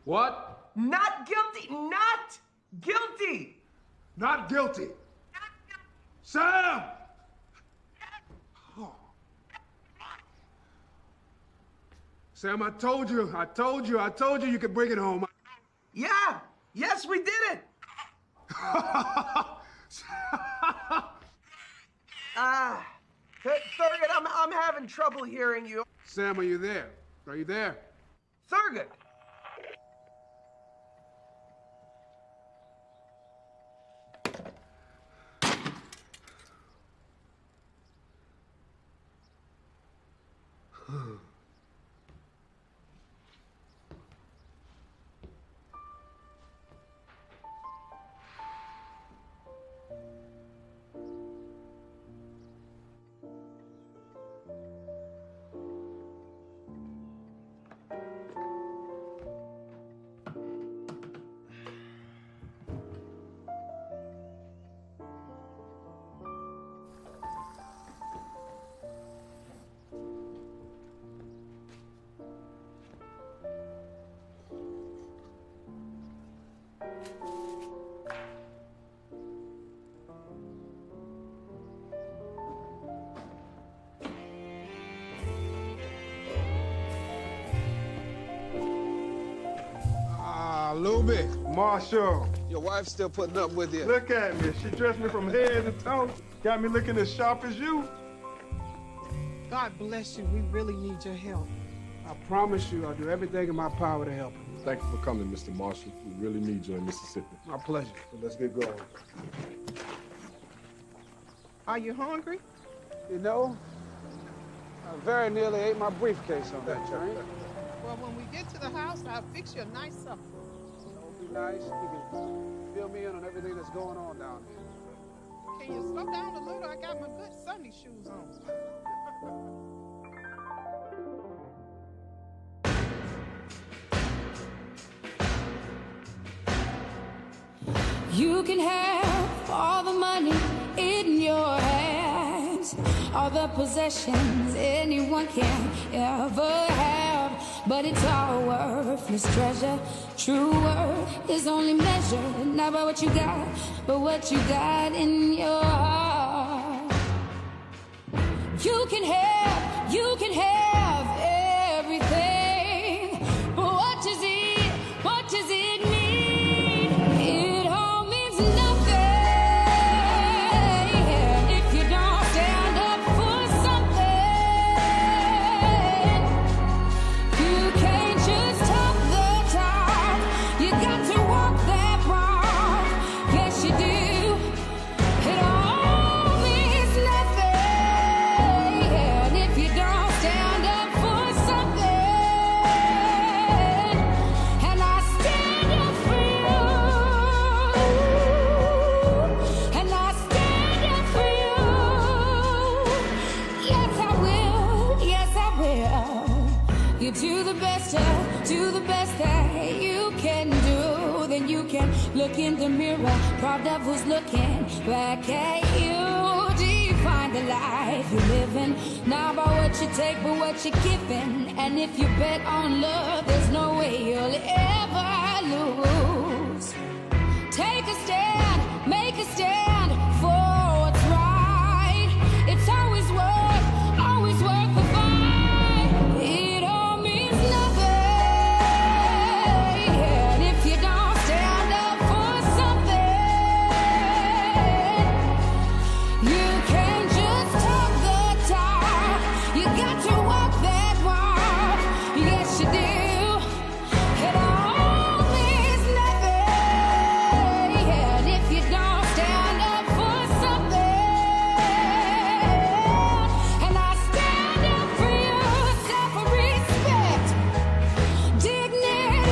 What? Not guilty. Not guilty. Not guilty. Sam! Oh. Sam, I told you you could bring it home. Yeah, yes, we did it. Thurgood, I'm having trouble hearing you. Sam, are you there? Are you there? Thurgood. Luby, Marshall. Your wife's still putting up with you. Look at me. She dressed me from head to toe. Got me looking as sharp as you. God bless you. We really need your help. I promise you I'll do everything in my power to help you. Thank you for coming, Mr. Marshall. We really need you in Mississippi. My pleasure. So let's get going. Are you hungry? You know, I very nearly ate my briefcase on that train. Well, when we get to the house, I'll fix you a nice supper. That would be nice. You can fill me in on everything that's going on down here. Can you slow down a little? I got my good Sunday shoes on. You can have all the money in your hands, all the possessions anyone can ever have, but it's all worthless treasure. True worth is only measured not by what you got, but what you got in your heart. You can have everything, but what does it mean? It all means nothing if you don't stand up for something. You can't just talk the talk, you got to walk that walk. Yes, you do. It all means nothing if you don't stand up for something. And I stand up for you. And I stand up for you. Yes, I will. Yes, I will. You do the best that you can do. Then you can look in the mirror, proud of who's looking back at you. Define the life you're living, not by what you take, but what you're giving. And if you bet on love, there's no way you'll ever lose. Take a stand, make a stand for what's right. It's always worth the fight. It all means nothing if you don't stand up for something. You can't just talk the talk, you got to walk that walk. Yes, you do. It all means nothing if you don't stand up for something. And I stand up for you, self-respect, dignity.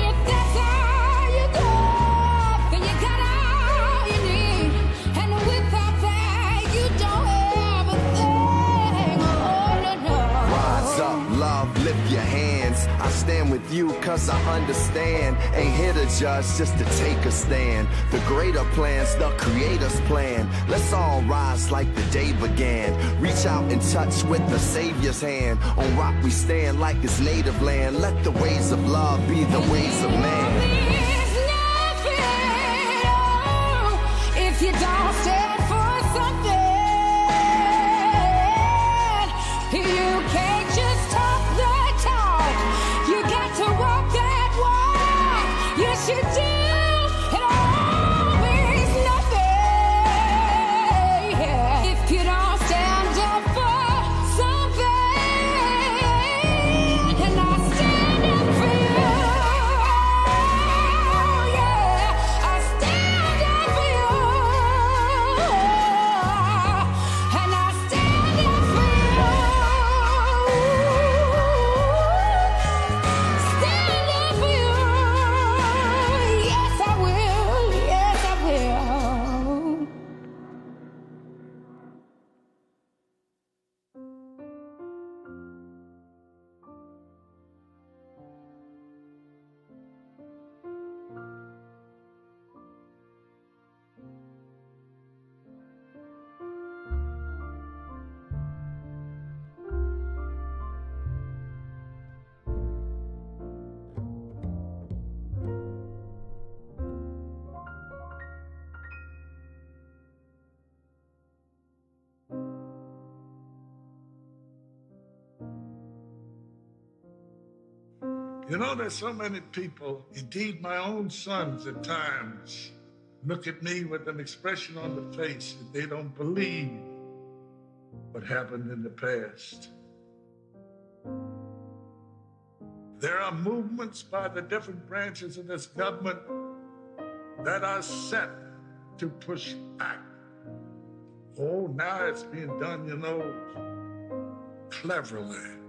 If that's all you got, then you got all you need. And without that, you don't have a thing. Oh, no, no. Rise up, love, lift your hands. I stand with you cause I understand. Ain't here to judge, just to take a stand. The greater plans, the creator's plan. Let's all rise like the day began. Reach out and touch with the Savior's hand. On rock we stand like his native land. Let the ways of love be the ways of man. Means nothing if you don't stand for something. You can't just talk the talk. You know, there's so many people, indeed my own sons at times, look at me with an expression on the face that they don't believe what happened in the past. There are movements by the different branches of this government that are set to push back. Oh, now it's being done, you know, cleverly.